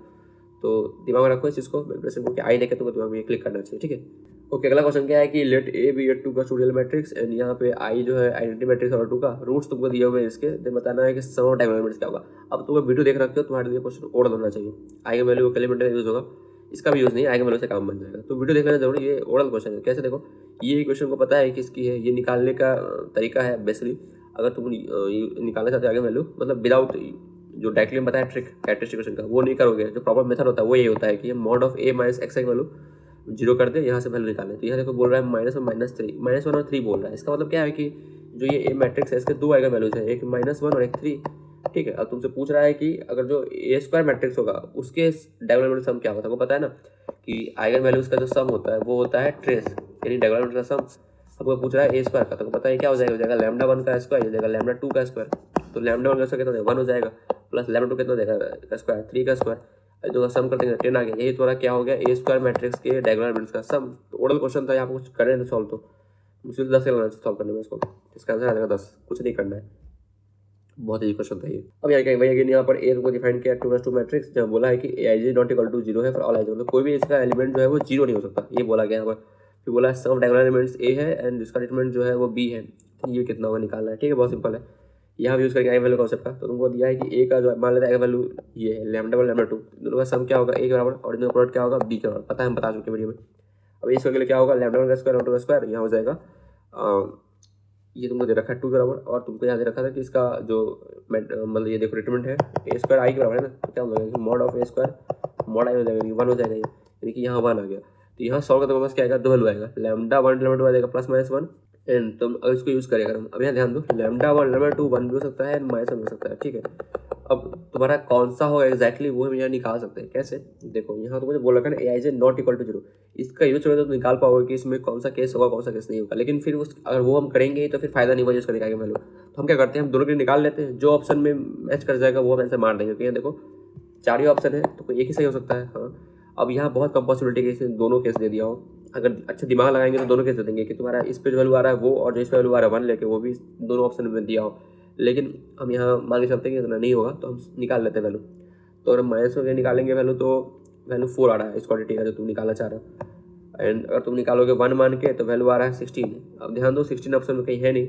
[SPEAKER 1] तो दिमाग में रखो इस चीज़ को, प्रश्न को कि आई लेके तुमको दिमाग में क्लिक करना चाहिए, ठीक है। ओके, अगला क्वेश्चन क्या है कि लेट ए बी ए 2 का स्टूडियल मैट्रिक्स एंड यहाँ पे आई जो है आइडेंटिटी मैट्रिक्स और 2 का रूट्स तुमको दिए हुए हैं इसके, देन बताना है कि सम ऑफ डायगोनल एलिमेंट्स क्या होगा। अब तुम वीडियो देख रखे हो, तुम्हारे लिए क्वेश्चन ओरल होना चाहिए, आइगन वैल्यू का एलिमेंट यूज होगा, इसका भी यूज़ नहीं, आइगन वैल्यू से काम बन जाएगा। तो वीडियो देख लेना जरूरी, ये ओरल क्वेश्चन है। कैसे देखो, ये क्वेश्चन को पता है किसकी है, ये निकालने का तरीका है बेसिकली। अगर तुम निकालना चाहते हो आइगन वैल्यू, मतलब विदाउट जो डायरेक्टली में बताया ट्रिक कैरेक्टरिस्टिक का, वो नहीं करोगे, जो प्रॉपर मेथड होता है वो ये होता है कि mod of A minus x की वैल्यू 0 कर दे, यहाँ से वैल्यू निकालें। तो यहाँ देखो बोल रहा है माइनस और माइनस 3, -1 और 3 बोल रहा है। इसका मतलब क्या है कि जो ये ए मैट्रिक्स है इसके 2 आइगन वैल्यूज है, एक -1 और एक 3, ठीक है। अब तुमसे पूछ रहा है कि अगर जो ए स्क्वायर मैट्रिक्स होगा उसके डायगोनल सम क्या होता है, वो पता है ना कि आइगन वैल्यूज का जो सम होता है वो होता है ट्रेस, यानी डायगोनल का सम। आपको पूछ रहा है ए स्क्वायर का, तो पता है क्या हो जाएगा लैम्डा 1 का स्क्वायर, हो जाएगा लैम्डा 2 का स्क्वायर। तो लैम्डा 1 का स्क्वायर कितना 1 हो जाएगा, प्लस लैम्डा 2 कितना देगा का स्क्वायर 3 का स्क्वायर, जो सम कर देंगे 10 आ गया। यही थोड़ा क्या हो गया ए स्क्वायर मैट्रिक्स के डायगोनल एलिमेंट्स का सम। तो ओरल क्वेश्चन था, यहाँ पर कुछ करें तो सॉल्व, तो मुश्किल 10 लगना सॉल्व करने में इसको, इसका आंसर आ जाएगा 10, कुछ नहीं करना है, बहुत ईजी क्वेश्चन था ये। अब यहाँ क्या वही अगेन यहाँ पर ए को डिफाइन किया 2 मैट्रिक्स, जहाँ बोला है कि ए आई जे नॉट इक्वल टू 0 है फॉर ऑल आई जे, मतलब कोई भी इसका एलिमेंट जो है वो 0 नहीं हो सकता, ये बोला गया यहाँ पर। फिर बोला सम डायगोनल एलिमेंट्स ए है एंड जिसका डिटरमिनेंट जो है वो बी है, ये कितना होगा निकालना है, ठीक है, बहुत सिंपल है। यहाँ यूज़ करके आइगन वैल्यू कॉन्सेप्ट का, तो तुमको दिया है कि ए का जो मान लेते हैं आइगन वैल्यू ये है लैम्डा 1 लैम्डा 2, दोनों का सम क्या होगा ए के बराबर, और इनका प्रोडक्ट क्या होगा बी के बराबर, पता है हम बता चुके वीडियो में। अब इसके लिए क्या होगा लैम्डा 1 का स्क्वायर और 2 का स्क्वायर, यहाँ हो जाएगा ये तुमको दे रखा है 2 के बराबर, और तुमको यहाँ दे रखा था कि इसका जो मतलब ये देखो डिटरमिनेंट है ए स्क्वायर आई के बराबर है ना, तो क्या हो जाएगा mod of A square mod आई हो जाएगा 1 हो जाएगा, ये यानी कि यहाँ 1 आ गया। तो यहाँ सॉल्व करते पास क्या आएगा 2 वैल्यू आएगा, लैम्डा 1 लैम्डा 2 आ जाएगा +-1 एंड तुम अब इसको यूज़ करेगा हम। अब यहाँ ध्यान दो लैम्डा 1 लैम्डा 2 1 भी हो सकता है -1 हो सकता है, ठीक है। अब तुम्हारा कौन सा होगा एग्जैक्टली वो हम यहाँ निकाल सकते हैं, कैसे देखो यहाँ तो मुझे बोल रखा है ना ए आई जे नॉट इक्वल टू 0, इसका यूज करोगे तो निकाल पाओगे कि इसमें कौन सा केस होगा कौन सा केस नहीं होगा, लेकिन फिर उस अगर वो हम करेंगे तो फिर फायदा नहीं होगा यूज़ करने का वैल्यू। तो हम क्या करते हैं हम दोनों के निकाल लेते हैं, जो ऑप्शन में मैच कर जाएगा वो हम ऐसे मार देंगे, क्योंकि देखो 4 ही ऑप्शन है तो कोई एक ही सही हो सकता है। हाँ, अब यहाँ बहुत कम पॉसिबिलिटी है कि दोनों केस दे दिया हो, अगर अच्छा दिमाग लगाएंगे तो दोनों केस दे देंगे कि तुम्हारा इस पे वैल्यू आ रहा है वो, और जो इस पे वैल्यू आ रहा है 1 लेके वो भी दोनों ऑप्शन में दिया हो, लेकिन हम यहाँ मान के चलते हैं कि इतना नहीं होगा तो हम निकाल लेते हैं वैल्यू। तो अगर माइनस में निकालेंगे वैल्यू तो वैल्यू 4 आ रहा है इस क्वांटिटी का जो तुम निकालना चाह रहे हो, एंड अगर तुम निकालोगे 1 मान के तो वैल्यू आ रहा है 16। अब ध्यान दो 16 ऑप्शन में कहीं है नहीं,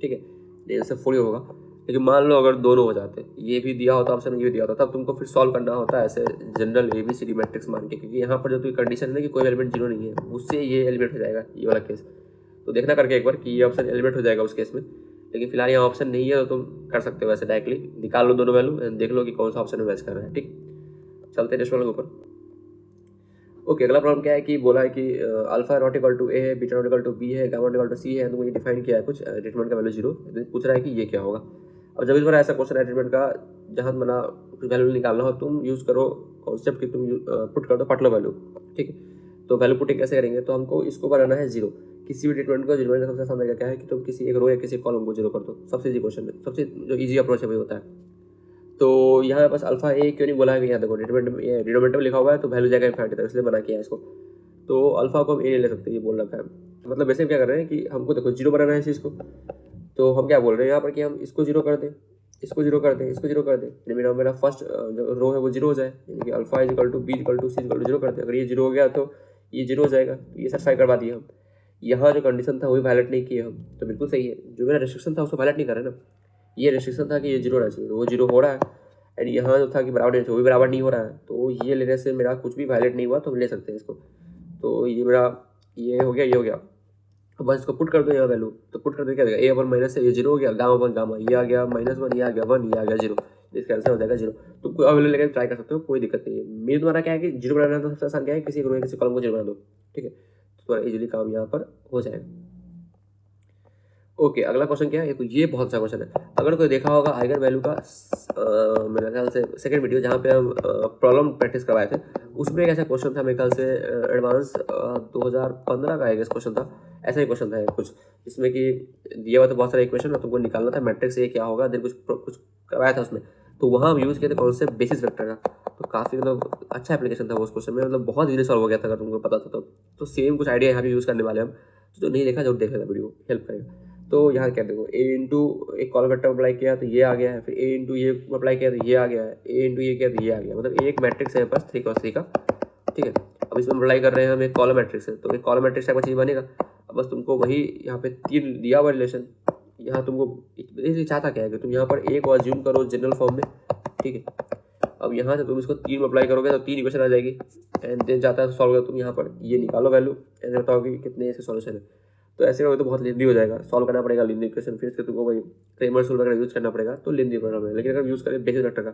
[SPEAKER 1] ठीक है, नहीं से 4 ही होगा। लेकिन मान लो अगर दोनों हो जाते, ये भी दिया होता ऑप्शन ये भी दिया होता, तब तुमको फिर सॉल्व करना होता है ऐसे जनरल ABCD मैट्रिक्स मान के, क्योंकि यहाँ पर जो तुम्हारी कंडीशन है कि कोई एलिमेंट 0 नहीं है, उससे ये एलिमेंट हो जाएगा ये वाला केस। तो देखना करके एक बार कि ये ऑप्शन एलिमेंट हो जाएगा उस केस में, लेकिन फिलहाल यहाँ ऑप्शन नहीं है तो तुम कर सकते हो वैसे डायरेक्टली निकाल लो दोनों वैल्यू एंड देख लो कि कौन सा ऑप्शन में मैच कर रहा है, ठीक। चलते हैं नेक्स्ट वाले के ऊपर। ओके, अगला प्रॉब्लम क्या है कि बोला है कि alpha not equal to A है, beta not equal to B है, gamma not equal to C है। तो मुझे डिफाइन किया है कुछ ट्रीटमेंट का वैल्यू 0, पूछ रहा है कि ये क्या होगा। अब जब इस बार ऐसा क्वेश्चन है ट्रीटमेंट का जहाँ तुम्हारा कुछ वैल्यू निकालना हो, तुम यूज़ करो कॉन्सेप्ट कि तुम पुट कर दो पार्टिकुलर वैल्यू, ठीक है। तो वैल्यू पुटिंग कैसे करेंगे, तो हमको इसको बनाना है 0। किसी भी ट्रीटमेंट को जीरो का सबसे आसान तरीका क्या है कि तुम किसी एक रो या किसी कॉलम को 0 कर दो। सबसे ईजी क्वेश्चन है, सबसे जो ईजी अप्रोच है वही होता है। तो यहाँ बस अल्फा ए क्यों नहीं बोला है कि यहाँ देखो डिनोमिनेटर में लिखा हुआ है तो वैल्यू जाएगा इन्फिनिटी तक, इसलिए बना किया है इसको। तो अल्फा को हम ए नहीं ले सकते, ये बोल रखा है। मतलब वैसे क्या कर रहे हैं कि हमको देखो 0 बनाना है इस चीज़ को, तो हम क्या बोल रहे हैं यहाँ पर कि हम इसको 0 कर दें, इसको 0 कर दें, इसको 0 कर दें। मेरा फर्स्ट जो रो है वो 0 हो जाए, यानी कि alpha is equal to B equal to C equal to 0 कर दें। अगर ये 0 हो गया तो ये 0 हो जाएगा, तो ये सेटिस्फाई करवा दिए हम। यहाँ जो कंडीशन था वही वायलेट नहीं किए हम, तो बिल्कुल सही है। जो मेरा रिस्ट्रिक्शन था उसको वायलेट नहीं कर रहे ना, ये रिस्ट्रिक्शन था कि ये 0 होना चाहिए, तो वो 0 हो रहा है। एंड यहाँ जो था कि बराबर नहीं, वो भी बराबर नहीं हो रहा है, तो ये लेने से मेरा कुछ भी वायलेट नहीं हुआ, तो हम ले सकते हैं इसको। तो ये मेरा ये हो गया, ये हो गया। अब बस इसको पुट कर दो यहाँ वैल्यू, तो पुट कर दो क्या देगा, ए अपन माइनस से ये 0 हो गया, गामा अपन गामा, ये आ गया -1, ये आ गया 1, ये आ गया 0, इसका आंसर हो जाएगा 0। तो कोई वैल्यू लेकर ट्राई कर सकते हो, कोई दिक्कत नहीं है। मेरे तुम्हारा क्या है कि 0 बनाना तो सबसे आसान क्या है, किसी रो किसी कॉलम को 0 बना दो, ठीक है। तो तुम्हारा इजीली काम यहाँ पर हो जाएगा। ओके, अगला क्वेश्चन क्या है, ये बहुत अच्छा क्वेश्चन है। अगर कोई देखा होगा आइगन वैल्यू का मेरे ख्याल से सेकंड वीडियो जहाँ पे हम प्रॉब्लम प्रैक्टिस करवाए थे, उसमें एक ऐसा क्वेश्चन था मेरे ख्याल से एडवांस 2015 का आइगेस क्वेश्चन था। ऐसा ही क्वेश्चन था कुछ, जिसमें कि दिया हुआ था बहुत सारे इक्वेशन और तुमको निकालना था मैट्रिक्स ए क्या होगा, देन कुछ करवाया था उसमें। तो वहाँ हम यूज़ किए थे कॉन्सेप्ट बेसिस वेक्टर का। तो काफ़ी मतलब अच्छा एप्लीकेशन था वो उस क्वेश्चन में, मतलब बहुत इजीली सॉल्व हो गया था अगर तुमको पता था तो सेम कुछ आइडिया यहाँ भी यूज़ करने वाले हम। तो जो नहीं देखा जरूर देख लेना, वीडियो हेल्प करेगा। तो यहाँ क्या देखो, ए इंटू एक कॉलम वेक्टर अप्लाई किया तो ये आ गया है, फिर ए इंटू ये अप्लाई किया तो ये आ गया है, ए इंटू ये किया तो ये आ गया। मतलब एक मैट्रिक्स है पास 3x3 का, ठीक है। अब इसमें अप्लाई कर रहे हैं हम एक कॉलम मैट्रिक्स है, तो एक कॉलम मैट्रिक्स टाइप का चीज़ बनेगा। अब बस तुमको वही यहाँ पे 3 दिया हुआ रिलेशन, यहाँ तुमको चाहता क्या है कि तुम यहाँ पर एक और ज्यूम करो जनरल फॉर्म में, ठीक है। अब यहाँ से तुम इसको 3 में अप्लाई करोगे तो 3 इक्वेशन आ जाएगी। एंड देन जाता है सॉल्व कर, तुम यहाँ पर ये निकालो वैल्यू एंड बताओ कि कितने इसके सॉल्यूशन है। तो ऐसे करोगे तो बहुत लेंदी हो जाएगा, सॉल्व करना पड़ेगा लीनियर इक्वेशन, फिर इसके तुमको वही क्रेमर्स रूल वगैरह यूज़ करना पड़ेगा, तो लेंदी प्रॉब्लम है। लेकिन अगर यूज़ करें बेसिस वेक्टर का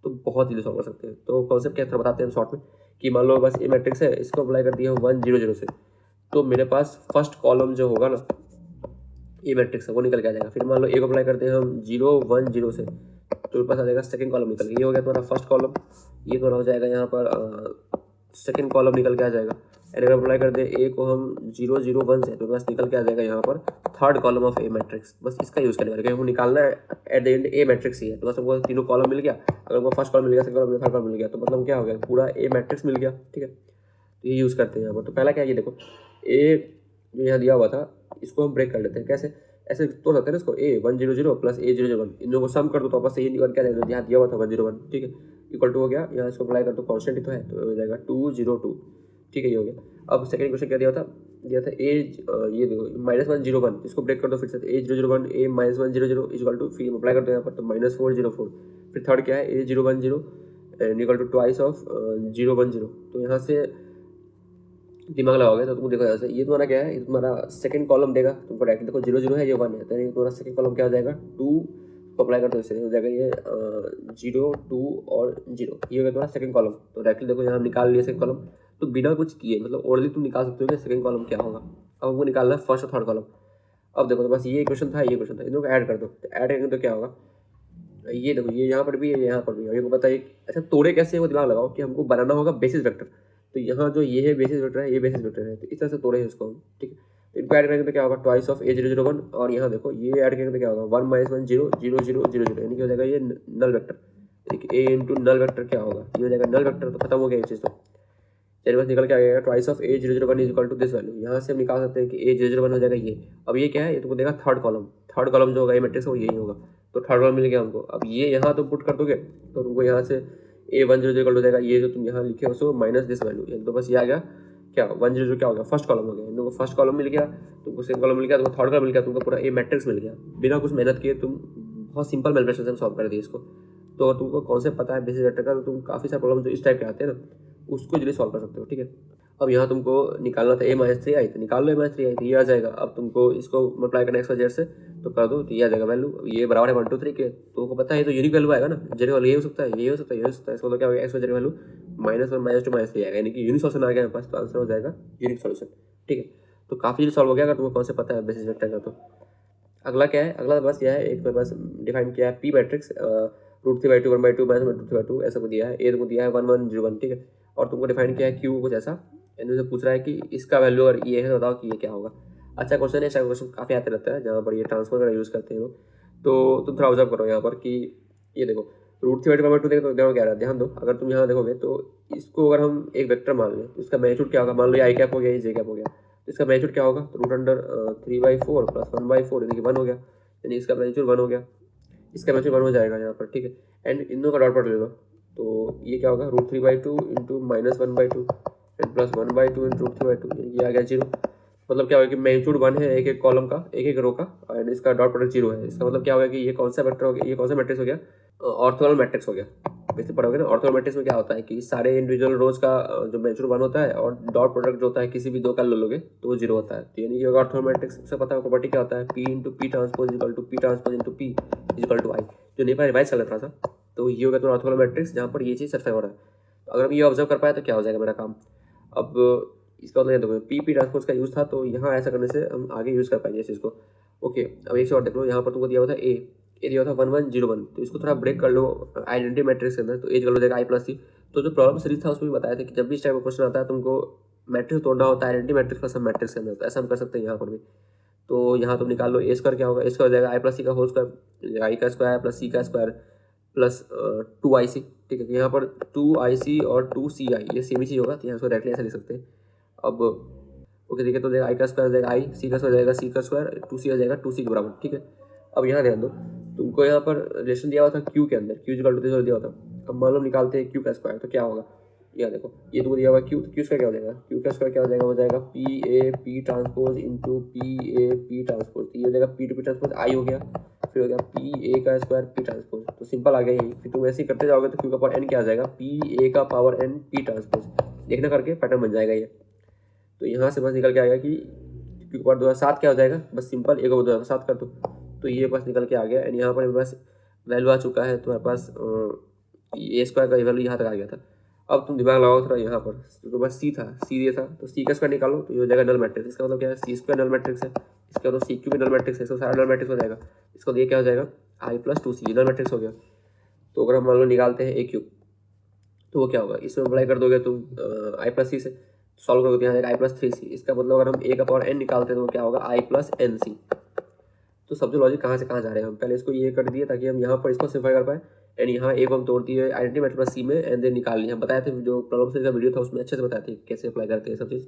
[SPEAKER 1] तो बहुत जल्दी सॉल्व कर सकते हैं। तो कॉन्सेप्ट क्या बताते हैं शॉर्ट में, कि मान लो बस ए मैट्रिक्स है, इसको अप्लाई कर दिया 1 0 0 से, तो मेरे पास फर्स्ट कॉलम जो होगा ना ए मैट्रिक्स है वो निकल के आ जाएगा। फिर मान लो एक अप्लाई करते हैं हम 0 1 0 से, तो मेरे पास आ जाएगा सेकंड कॉलम निकल के, ये हो गया तुम्हारा फर्स्ट कॉलम, ये तुम्हारा हो जाएगा यहाँ पर सेकंड कॉलम निकल के आ जाएगा। एंड अगर अप्लाई कर दें ए को हम 0 0 1 से, तो बस निकल के आ जाएगा यहाँ पर third column of A matrix. बस इसका यूज़ करने वाले, क्योंकि हमको निकालना है at the end A matrix ही है। तो बस हमको तीनों कॉलम मिल गया, अगर हमको फर्स्ट कॉलम मिल गया, सेकंड कॉलम मिल गया, थर्ड कॉलम मिल गया, तो मतलब क्या हो गया, पूरा ए मैट्रिक्स मिल गया, ठीक है। तो ये यूज़ करते हैं यहाँ पर। तो पहला क्या है, ये देखो ए जो यहाँ दिया हुआ था इसको हम ब्रेक कर लेते हैं। कैसे, ऐसे तोड़ सकते हैं ना इसको, ए 1 0 0 प्लस ए 0 0 1, इन दोनों को सम कर दो तो आपस से ये निकल के आ जाएगा, यहाँ दिया हुआ था 1 0 1, ठीक है, इक्वल टू हो गया। यहाँ इसको अप्लाई कर दो, कॉन्स्टेंट ही तो है, तो हो जाएगा 2 0 2, ठीक है, ये हो गया। अब सेकंड क्वेश्चन क्या दिया था ए ये देखो -1 0 1, इसको ब्रेक कर दो फिर से, ए 0 0 1 ए -1 0 0 इक्वल टू, फिर अप्लाई कर दो यहाँ पर तो -4 0 4। फिर थर्ड क्या है, A 0 1 0 and equal to twice of 0 1 0। तो यहाँ से दिमाग लगाओगे तो तुम देखो यहाँ से, ये तुम्हारा क्या है, ये तुम्हारा सेकंड कॉलम देगा तुमको डायरेक्ट। देखो 0 0 है, ये 1 है, तो तुम्हारा सेकंड कॉलम क्या हो जाएगा 2 को अप्लाई कर दो, इससे हो जाएगा ये 0 2 और 0, ये हो गया तुम्हारा सेकंड कॉलम। तो डायरेक्टली देखो यहाँ निकाल लिया सेकंड कॉलम, तो बिना कुछ किए मतलब ओरली तुम निकाल सकते हो कि सेकंड कॉलम क्या होगा। अब हमको निकालना है फर्स्ट और थर्ड कॉलम। अब देखो तो बस ये इक्वेशन था, ये क्वेश्चन था, इन दोनों को ऐड कर दो, तो ऐड करेंगे तो क्या होगा, ये देखो ये यहाँ पर भी है, यहाँ पर भी है, ये को पता है। अच्छा तोड़े कैसे, वो दिमाग लगाओ कि हमको बनाना होगा बेसिस वेक्टर। तो यहाँ जो ये है बेसिस वेक्टर है, ये बेसिस वेक्टर है, तो इस तरह से तोड़े हैं इसको हम, ठीक है। तो इनको ऐड करेंगे तो क्या होगा, ट्वाइस ऑफ ए 0 0 1, और यहाँ देखो ये ऐड करेंगे तो क्या होगा 1 -1 0 0 0 0 0, यानी कि हो जाएगा ये नल वेक्टर। ठीक है, ए इंटू नल वेक्टर क्या होगा, ये हो जाएगा नल वेक्टर। तो खत्म हो गया ये चीज़। तो चलिए बस निकल के आ गया twice of A 0 0 1 is equal to this value. यहाँ से हम निकाल सकते हैं कि ए 0 0 1 हो जाएगा ये। अब ये क्या है, ये तुमको देगा थर्ड कॉलम, थर्ड कॉलम जो होगा ये मैट्रिक्स वो यही होगा, तो थर्ड कॉलम मिल गया हमको। अब ये यहाँ तुम पुट कर दोगे तो तुमको यहाँ से ए 1 0 0 इक्वल हो जाएगा, ये जो तुम यहाँ लिखे हो सो माइनस दिस वैल्यू, तो बस ये आ गया क्या 1 0 0 क्या हो गया, फर्स्ट कॉलम हो गया। इन लोगों को फर्स्ट कॉलम मिल गया, तुमको सेकंड कॉलम मिल गया, तुमको थर्ड कॉलम मिल गया, तुमको पूरा ए मैट्रिक्स मिल गया। बिना कुछ मेहनत किए तुम बहुत सिंपल मैनिपुलेशन से सॉल्व कर दिए इसको। तो तुमको कॉन्सेप्ट पता है बेसिस वेक्टर का, तो तुम काफ़ी सारे प्रॉब्लम जो इस टाइप के आते हैं ना उसको जल्दी सॉल्व कर सकते हो, ठीक है। अब यहाँ तुमको निकालना था a-3 आई, तो निकाल लो a-3 आई, तो ये आ जाएगा। अब तुमको इसको मल्टीप्लाई करना x/z से तो कर दो, तो ये आ जाएगा वैल्यू। ये बराबर है 1 2 3 के, तो आपको पता है तो यूनिक वैल्यू आएगा ना, जेड वैल्यू ये हो सकता है, ये हो सकता है, ये हो सकता है। इसको तो क्या हो गया x/z वैल्यू -1 -2 -3 आएगा, यानी कि यूनिक सॉल्यूशन आ गया हमारे पास, तो आंसर हो जाएगा यूनिक सॉल्यूशन। ठीक है, तो काफ़ी सॉल्व हो गया अगर तुमको कॉन्सेप्ट पता है बेसिस वेक्टर का। तो अगला क्या है, अगला बस यह है, एक मेरे पास डिफाइन किया है पी मैट्रिक्स √3/2 1/2 -√3/2 ऐसा को दिया है, ए को दिया है 1 1 0 1। ठीक है, और तुमको डिफाइन किया है क्यू कुछ ऐसा, इनमें से पूछ रहा है कि इसका वैल्यू अगर ये है तो बताओ कि ये क्या होगा। अच्छा क्वेश्चन है, ऐसा क्वेश्चन काफ़ी आते रहता है जहाँ पर ये ट्रांसफर का यूज़ करते हैं लोग। तो तुम थोड़ा ऑब्जर्व करो यहाँ पर कि ये देखो √3/2 1/2 देखो तो क्या है, ध्यान दो। अगर तुम यहाँ देखोगे तो इसको अगर हम एक वेक्टर मान लें तो इसका मैग्नीट्यूड क्या होगा, मान लो ये आई कैप हो गया, ये जे कैप हो गया, तो इसका मैग्नीट्यूड क्या होगा, तो √3/4 + 1/4 यानी कि 1 हो गया, यानी इसका मैग्नीट्यूड 1 हो गया, इसका मैग्नीट्यूड 1 हो जाएगा यहाँ पर। ठीक है, एंड इन दोनों का डॉट प्रोडक्ट ले लो, तो ये क्या होगा, √3/2 इंटू -1/2 एंड +1/2 इंटू √3/2, यानी कि आ गया 0। मतलब क्या होगा कि मैग्नीट्यूड 1 है एक एक कॉलम का, एक एक रो का, एंड इसका डॉट प्रोडक्ट 0 है। इसका मतलब क्या होगा कि ये कौन सा वेक्टर हो गया, ये कौन सा मैट्रिक्स हो गया, ऑर्थोगोनल मैट्रिक्स हो गया। वैसे पढ़ोगे ना, ऑर्थोगोनल मैट्रिक्स में क्या होता है कि सारे इंडिविजुअल रोज का जो मैग्नीट्यूड 1 होता है और डॉट प्रोडक्ट जो होता है किसी भी दो का ले लोगे तो वो 0 होता है। तो यानी कि ऑर्थोगोनल मैट्रिक्स से पता है प्रॉपर्टी क्या होता है, P into P transpose equal to P transpose into P equal to I. जो नहीं पाया रिवाइज कर लेता था, तो ये हो गया तुम्हारा ऑर्थोगोनल मैट्रिक्स जहाँ पर ये चीज़ सर्टिफाई हो रहा है। तो अगर हम ये ऑब्जर्व कर पाए तो क्या हो जाएगा मेरा काम। अब इसका मतलब देखो पी ट्रांसपोज का यूज़ था, तो यहाँ ऐसा करने से हम आगे यूज़ कर पाएंगे इस चीज़ को। ओके, अब एक और देख लो, यहाँ पर तुमको दिया हुआ था ए दिया हुआ था 1 1 0 1, तो इसको थोड़ा ब्रेक कर लो आइडेंटिटी मैट्रिक्स के अंदर, तो एज कर लो जाएगा i+c। तो जो प्रॉब्लम सीरीज था उसमें भी बताया था कि जब भी इस टाइप का क्वेश्चन आता है तुमको मैट्रिक्स तोड़ना होता है आइडेंटिटी मैट्रिक्स का सब मैट्रिक्स के अंदर, तो ऐसा हम कर सकते हैं यहाँ पर भी। तो यहाँ तुम निकाल लो ए स्क्वायर क्या होगा, ए स्क्वायर हो जाएगा i+c का होल स्क्वायर, आई का स्क्वायर प्लस सी का स्क्वायर प्लस 2ic। ठीक है, यहाँ पर 2ic और 2ci ये सेम ही चीज़ होगा, तो यहाँ उसको डायरेक्टली ऐसा लिख सकते हैं। अब ओके ठीक है, तो जाएगा आई का स्क्वायर हो जाएगा आई, सी का स्क्वायर हो जाएगा सी का स्क्वायर, 2c हो जाएगा 2c के बराबर। ठीक है, अब यहाँ ध्यान दो, तुमको यहाँ पर रिलेशन दिया हुआ था क्यू के अंदर, क्यू इक्वल टू दिया हुआ था। अब मान लो निकालते हैं क्यू का स्क्वायर, तो क्या होगा, यहाँ देखो ये तुमको दिया हुआ क्यू, तो क्यू स्क्वायर क्या हो जाएगा, क्यू का स्क्वायर क्या हो जाएगा, हो जाएगा P A P transpose into P A P transpose, ये हो जाएगा पी टू पी ट्रांसपोज आई हो गया, फिर हो गया पी ए का स्क्वायर पी ट्रांसपोज। तो सिंपल आ गया यही, फिर तुम ऐसे ही करते जाओगे तो क्यू का पावर एन क्या आ जाएगा, पी ए का पावर एन पी ट्रांसपोज। देखना करके पैटर्न बन जाएगा ये। तो यहाँ से बस निकल के आएगा कि क्यू का पावर 2007 क्या हो जाएगा, बस सिंपल एक 2007 कर दो, तो ये बस निकल के आ गया। एंड यहाँ पर मेरे पास वैल्यू आ चुका है तुम्हारे पास, ए स्क्वायर का वैल्यू यहाँ तक आ गया था। अब तुम दिमाग लगाओ थोड़ा यहाँ पर, तो बस सी था, सी दिया था, तो सी का स्क्वायर निकालो तो ये हो जाएगा नल मैट्रिक्स। इसका मतलब क्या है, सी स्क्वायर नल मैट्रिक्स है, इसका मतलब सी क्यू भी नल मैट्रिक्स है, इसका सारा नल मैट्रिक्स हो जाएगा। इसको दिए क्या हो जाएगा, i+2c नल मैट्रिक्स हो गया। तो अगर हम मान लो निकालते हैं ए क्यूब, तो वो क्या होगा, इसमें अप्लाई कर दोगे तुम i+c से, सॉल्व करोगे तो यहाँ जाएगा i+3c। इसका मतलब अगर हम ए का पावर n निकालते हैं तो क्या होगा i+nc। तो सब जो लॉजिक कहाँ से कहाँ जा रहे हैं, हम पहले इसको ये कर दिए ताकि हम यहाँ पर इसको सिम्प्लीफाई कर पाए। एंड यहाँ एक हम तोड़ दिए आइडेंटिटी मैट्रिक्स सी में, एंड देन निकाल लिया। हम बताए थे जो प्रॉब्लम से का वीडियो था उसमें अच्छे से बताए थे कैसे अप्लाई करते हैं सब चीज़।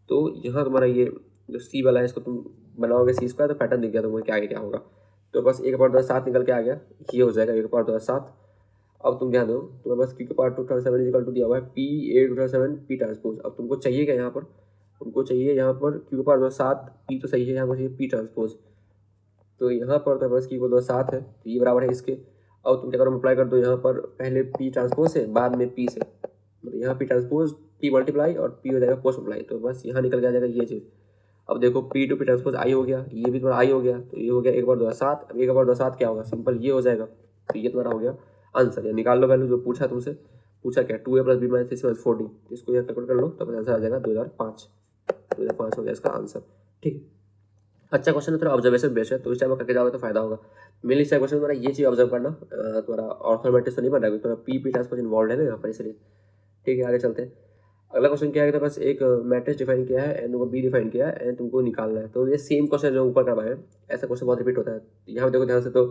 [SPEAKER 1] तो यहाँ तुम्हारा ये जो सी वाला है इसको तुम बनाओगे सी स्क्वायर, तो पैटर्न दिख गया तुम्हें क्या आगे क्या होगा। तो बस 1/7 निकल के आ गया, ये हो जाएगा 1/7। अब तुम ध्यान दो, तुम्हारे पास क्यू के पावर 2/7 इक्वल टू दिया हुआ है पी ए 2/7 पी ट्रांसपोज। अब तुमको चाहिए क्या यहाँ पर, तुमको चाहिए यहाँ पर क्यू के पावर 7 पी तो सही है, यहाँ पर चाहिए पी ट्रांसपोज। तो यहाँ पर तो बस की वो 7 है, तो ये बराबर है इसके। अब तुम क्या करो, अप्लाई कर दो यहाँ पर पहले पी ट्रांसपोज से बाद में पी से, मतलब यहाँ पी ट्रांसपोज पी मल्टीप्लाई और पी हो जाएगा पोस्ट मल्टीप्लाई, तो बस यहाँ निकल के आ जाएगा ये चीज़। अब देखो पी टू पी ट्रांसपोज आई हो गया, ये भी तुम्हारा आई हो गया, तो ये हो गया 1/7। अब 1/7 क्या होगा, सिंपल ये हो जाएगा। तो ये तुम्हारा हो गया आंसर। या निकाल लो वैल्यू जो पूछा तुमसे, पूछा क्या 2a + b - 3c = 40, इसको यहाँ कैलकुलेट कर लो तो आंसर आ जाएगा 2005 हो गया इसका आंसर। ठीक, अच्छा क्वेश्चन है, थोड़ा ऑब्जर्वेशन बेस्ड है, तो इस टाइम करके जाओगे तो फायदा होगा। मेनली इस क्वेश्चन तुम्हारा ये चीज़ ऑब्जर्व करना, तुम्हारा ऑर्थोमेटिक तो नहीं बन रहा है, तुम्हारा पी ट्रांसपोज इन्वॉल्व है ना यहाँ पर, इसलिए। ठीक है, आगे चलते हैं। अगला क्वेश्चन क्या है कि बस एक मैट्रिक्स डिफाइन किया है एंड तुमको बी डिफाइन किया है एंड तुमको निकालना है। तो ये सेम क्वेश्चन जो ऊपर करवाए हैं, ऐसा क्वेश्चन बहुत रिपीट होता है। यहाँ देखो ध्यान से, तो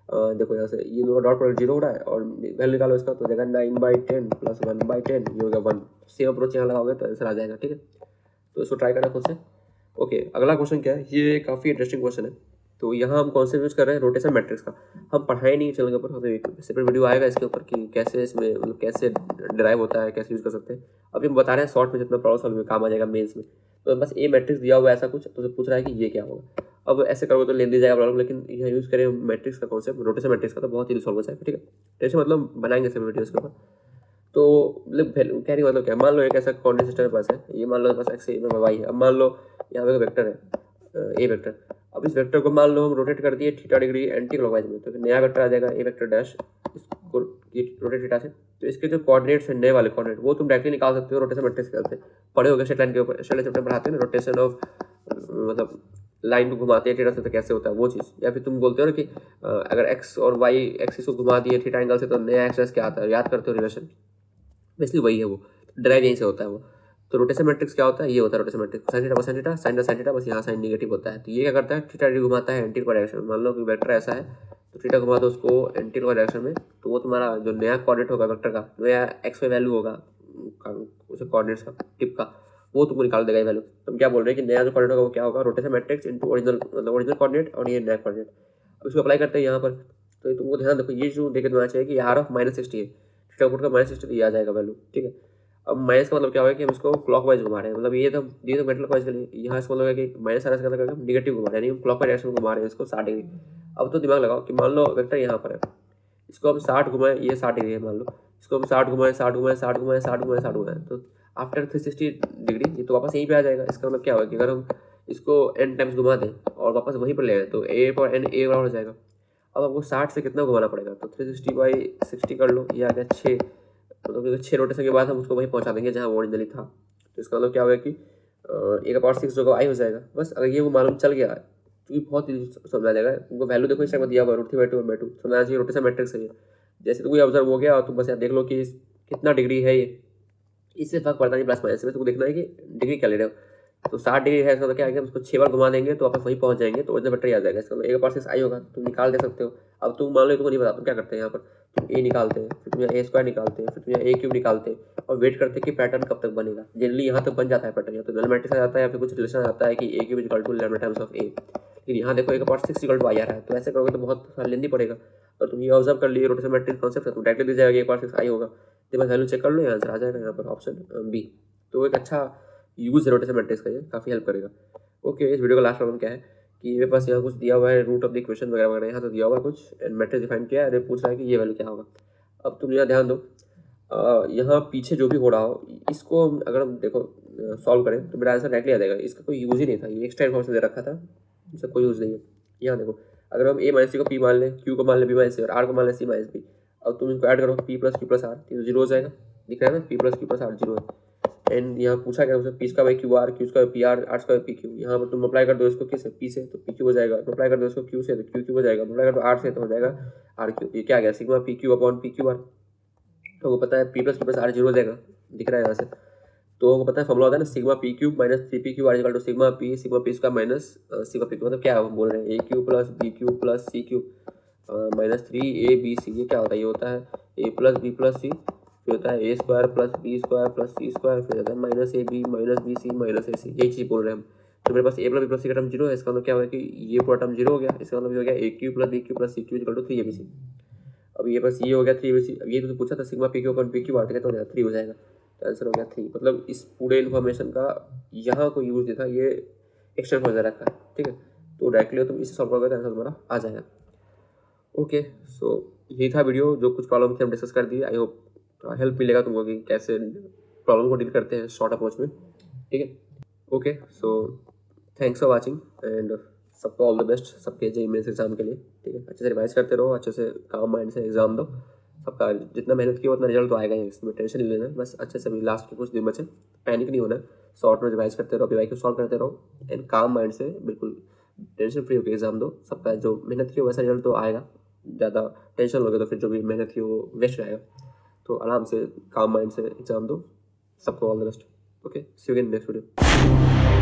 [SPEAKER 1] देखो यहाँ से ये डॉट प्रोडक्ट 0 हो रहा है और वैल्यू निकालो इसका, तो हो जाएगा 9/10 + 1/10, ये हो गया 1। सेम अप्रोच यहाँ लगाओगे तो आंसर आ जाएगा। ठीक है, तो इसको ट्राई करना खुद से। ओके, अगला क्वेश्चन क्या है, ये काफ़ी इंटरेस्टिंग क्वेश्चन है। तो यहाँ हम कौन से यूज़ कर रहे हैं, रोटेशन मैट्रिक्स का। हम पढ़ाए नहीं चैनल के ऊपर, हमें एक सेपरेट वीडियो आएगा इसके ऊपर कि कैसे इसमें मतलब कैसे डिराइव होता है, कैसे यूज़ कर सकते हैं। अभी हम बता रहे हैं शॉर्ट में, जितना प्रॉब्लम सॉल्व में काम आ जाएगा मेंस में। तो बस ए मैट्रिक्स दिया हुआ है ऐसा कुछ, तो उसे पूछ रहा है कि ये क्या होगा। अब ऐसे करोगे तो लेंदी जाएगा प्रॉब्लम, लेकिन यहाँ यूज़ करें मैट्रिक्स का कॉन्सेप्ट, रोटेशन मैट्रिक्स का, तो बहुत ही सॉल्व हो जाएगा। ठीक है, जैसे मतलब बनाएंगे सेपरेट वीडियो इसके ऊपर। तो मतलब कहने का मतलब क्या, मान लो एक ऐसा कोऑर्डिनेट सिस्टम के पास है, ये मान लो पास एक्स ए में वाई है। अब मान लो यहाँ पे वेक्टर है ए वेक्टर। अब इस वेक्टर को मान लो हम रोटेट कर दिए थीटा डिग्री एंटी क्लॉकवाइज में, तो नया वेक्टर आ जाएगा ए वेक्टर डैश, इसको रोटेट थीटा से, तो इसके जो कोऑर्डिनेट्स हैं नए वाले कोऑर्डिनेट वो तुम डायरेक्टली निकाल सकते हो रोटेशन मैट्रिक्स के हेल्प से। पढ़े होगे स्ट्रेट लाइन के ऊपर, स्ट्रेट लाइन चैप्टर पढ़ाते हैं ना, रोटेशन ऑफ मतलब लाइन को घुमाते हैं थीटा से तो कैसे होता है वो चीज़। या फिर तुम बोलते हो ना कि अगर एक्स और वाई एक्सिस को घुमा दिए थीटा एंगल से तो नया एक्सेस क्या आता है, याद करते हो रिलेशन, बेसिकली वही है वो, ड्राइव यहीं से होता है वो। तो रोटेशन मैट्रिक्स क्या होता है, ये होता है rotation matrix, sine theta cosine theta, sine theta बस यहाँ साइन नेगेटिव होता है। तो ये क्या करता है, थीटा घुमाता है एंटी क्लॉकवाइज डायरेक्शन में। मान लो कि वेक्टर ऐसा है तो थीटा घुमा दो उसको एंटी क्लॉकवाइज डायरेक्शन में, तो वो तुम्हारा जो नया कोऑर्डिनेट होगा वेक्टर का, नया एक्स वाई वैल्यू होगा उसे कोऑर्डिनेट्स का टिप का, वो तुमको निकाल देगा ये वैल्यू। तुम क्या बोल रहे हैं कि नया जो कोऑर्डिनेट होगा वो क्या होगा, रोटेशन मैट्रिक्स इनटू ओरिजिनल, मतलब ओरिजिनल कोऑर्डिनेट और ये नया कोऑर्डिनेट। अब इसको अप्लाई करते हैं यहाँ पर, तो तुमको ध्यान देखो ये जो देखे देना चाहिए कि आर ऑफ -60 है, थीटा का -60 दिया जाएगा वैल्यू, ठीक है। अब माइनस का मतलब क्या होगा कि हम इसको क्लॉकवाइज घुमा रहे हैं, मतलब ये तो मेटल क्लॉकवाइज के लिए, यहाँ इसको मतलब कि माइनस आ रहा है, हम निगेटिव घुमा रहे हैं, यानी हम क्लॉकवाइज डायरेक्शन में घुमा रहे हैं इसको 60 डिग्री। अब तो दिमाग लगाओ कि मान लो वेक्टर यहाँ पर है, इसको हम 60 घुमाएं, ये 60 डिग्री है मान लो, इसको हम 60 घुमाएं 60 घुमाएं 60 घुमाएं 60 घुमाएं 60 घुमाएं, तो आफ्टर 360 डिग्री ये तो वापस यहीं पे आ जाएगा। इसका मतलब क्या होगा कि अगर हम इसको n टाइम्स घुमा दें और वापस वहीं पर ले आए तो a पर n a बराबर हो जाएगा। अब आपको 60 से कितना घुमाना पड़ेगा, तो 360/60 कर लो, ये आ गया 6, मतलब कि 6 रोटेशन के बाद हम उसको वहीं पहुंचा देंगे जहाँ वो ओरिजिनली था। तो इसका मतलब क्या होगा कि a का पावर 6 जो का i हो जाएगा। बस अगर ये वो मालूम चल गया तो बहुत ही समझा जाएगा। तुमको वैल्यू देखो इस टाइम दिया हुआ √3/2 समझना चाहिए, रोटेशन मैट्रिक्स है ये। जैसे तुमको ऑब्जर्व हो गया और तुम बस यहाँ देख लो कि कितना डिग्री है ये, इससे फर्क पड़ता नहीं प्लस माइनस में, तुमको देखना है कि डिग्री क्या ले रहे हो। तो 60 डिग्री है, इसका मतलब क्या है कि हम उसको 6 बार घुमा देंगे तो वापस वहीं पहुंच जाएंगे, तो ओरिजिनल वेक्टर आ जाएगा। इसका मतलब a का पावर 6 i होगा, तुम निकाल दे सकते हो। अब तुम मान लो तुमको नहीं पता, तुम क्या करते हैं यहाँ पर, तुम a निकालते हैं, फिर तुम यहाँ a² निकालते हैं, फिर तुम यहाँ a³ निकालते हैं और वेट करते हैं कि पैटर्न कब तक बनेगा। जनरली यहाँ तक बन जाता है पैटर्न, या तो नल मैट्रिक्स आ जाता है या फिर कुछ रिलेशन आता है कि a³ = λ टाइम्स ऑफ a। लेकिन यहाँ देखो a का पावर 6 = i आ रहा है, तो ऐसे करोगे तो बहुत लेंदी पड़ेगा। और तुम ये ऑब्जर्व कर लिए रोटेशन मैट्रिक्स कॉन्सेप्ट, तुम डायरेक्टली दे जाएगा a का पावर 6 i होगा, तो बस वैल्यू चेक कर लो, यहाँ आंसर आ जाएगा यहाँ पर ऑप्शन बी। तो एक अच्छा यूज है रोटेशन मैट्रिक्स का, ये काफ़ी हेल्प करेगा। ओके, इस वीडियो का लास्ट प्रॉब्लम क्या है कि मेरे पास यहाँ कुछ दिया हुआ है, रूट ऑफ द इक्वेशन वगैरह वगैरह यहाँ तो दिया हुआ है कुछ, एंड मैट्रिक्स डिफाइन किया है, अरे पूछ रहा है कि ये वैल्यू क्या होगा। अब तुम यहाँ ध्यान दो, यहाँ पीछे जो भी हो रहा हो इसको अगर हम देखो सॉल्व करें तो मेरा आंसर डायरेक्टली आ जाएगा। इसका कोई यूज़ ही नहीं था, ये एक्स्ट्रा इन्फॉर्मेशन दे रखा था, इसका कोई यूज़ नहीं है। यहाँ देखो, अगर हम a - c को p मान लें, q को मान लें b - c और r को मान लें c - b, अब तुम इनको ऐड करो p + q + r, तो 0 हो जाएगा, दिख रहा है ना, p + q + r 0 है। एंड यहाँ पूछा गया उसे p²/qr, q²/pr, r²/pq, यहाँ पर तुम अप्लाई कर दो इसको किससे, p से तो pq हो जाएगा, अप्लाई कर दो इसको q से तो qq हो जाएगा, अप्लाई कर दो r से तो हो जाएगा rq। ये क्या गया, सिग्मा pq/pqr, तो वो पता है p + q + r 0 हो जाएगा, दिख रहा है यहाँ से। तो हमको पता है फॉर्मूला होता है ना, sigma p³ - 3pq r = sigma p sigma p² - sigma pq, मतलब क्या हम बोल रहे हैं a³ + b³ + c³ - 3abc, ये क्या होता है, ये होता है a + b + c, फिर होता है a² + b² + c², फिर होता है -ab - bc - ac, यही चीज़ बोल रहे हैं हम। तो मेरे पास a + b + c का टर्म 0 है, इसका मतलब क्या होगा कि ये पूरा टर्म 0 हो गया, इसका मतलब ये हो गया a³ + b³ + c³ = 3abc। अब ये बस ये हो गया 3abc। अब ये तो पूछा था सिग्मा pq/pq r, तो 3 हो जाएगा, तो आंसर हो गया 3। मतलब इस पूरे इन्फॉर्मेशन का यहाँ कोई यूज़ नहीं था, ये एक्स्ट्रा हो रखा है, ठीक है। तो डायरेक्टली तुम इसे सॉल्व करोगे तो आंसर तुम्हारा आ जाएगा। ओके, सो यही था वीडियो, जो कुछ प्रॉब्लम थी हम डिस्कस कर दिए। आई होप हेल्प मिलेगा तुमको कि कैसे प्रॉब्लम को डील करते हैं शॉर्ट अप्रोच में, ठीक है। Okay, so thanks for watching and सबको ऑल द बेस्ट सबके JEE मेंस एग्जाम के लिए, ठीक है। अच्छे से रिवाइज करते रहो, अच्छे से काम माइंड से एग्जाम दो, सबका जितना मेहनत किया उतना रिजल्ट तो आएगा ही, इसमें टेंशन नहीं लेना। बस अच्छे से भी लास्ट के कुछ दिन बचे, पैनिक नहीं होना, शॉर्ट में रिवाइज करते रहो, PYQ सॉल्व करते रहो एंड काम माइंड से बिल्कुल टेंशन फ्री होकर एग्जाम दो। सबका जो मेहनत की हो वैसा रिजल्ट तो आएगा, ज़्यादा टेंशन लोगे तो फिर जो भी मेहनत की वो वेस्ट जाएगा। तो आराम से काम माइंड से एग्जाम दो, सबको all the best. Okay, see you again next video.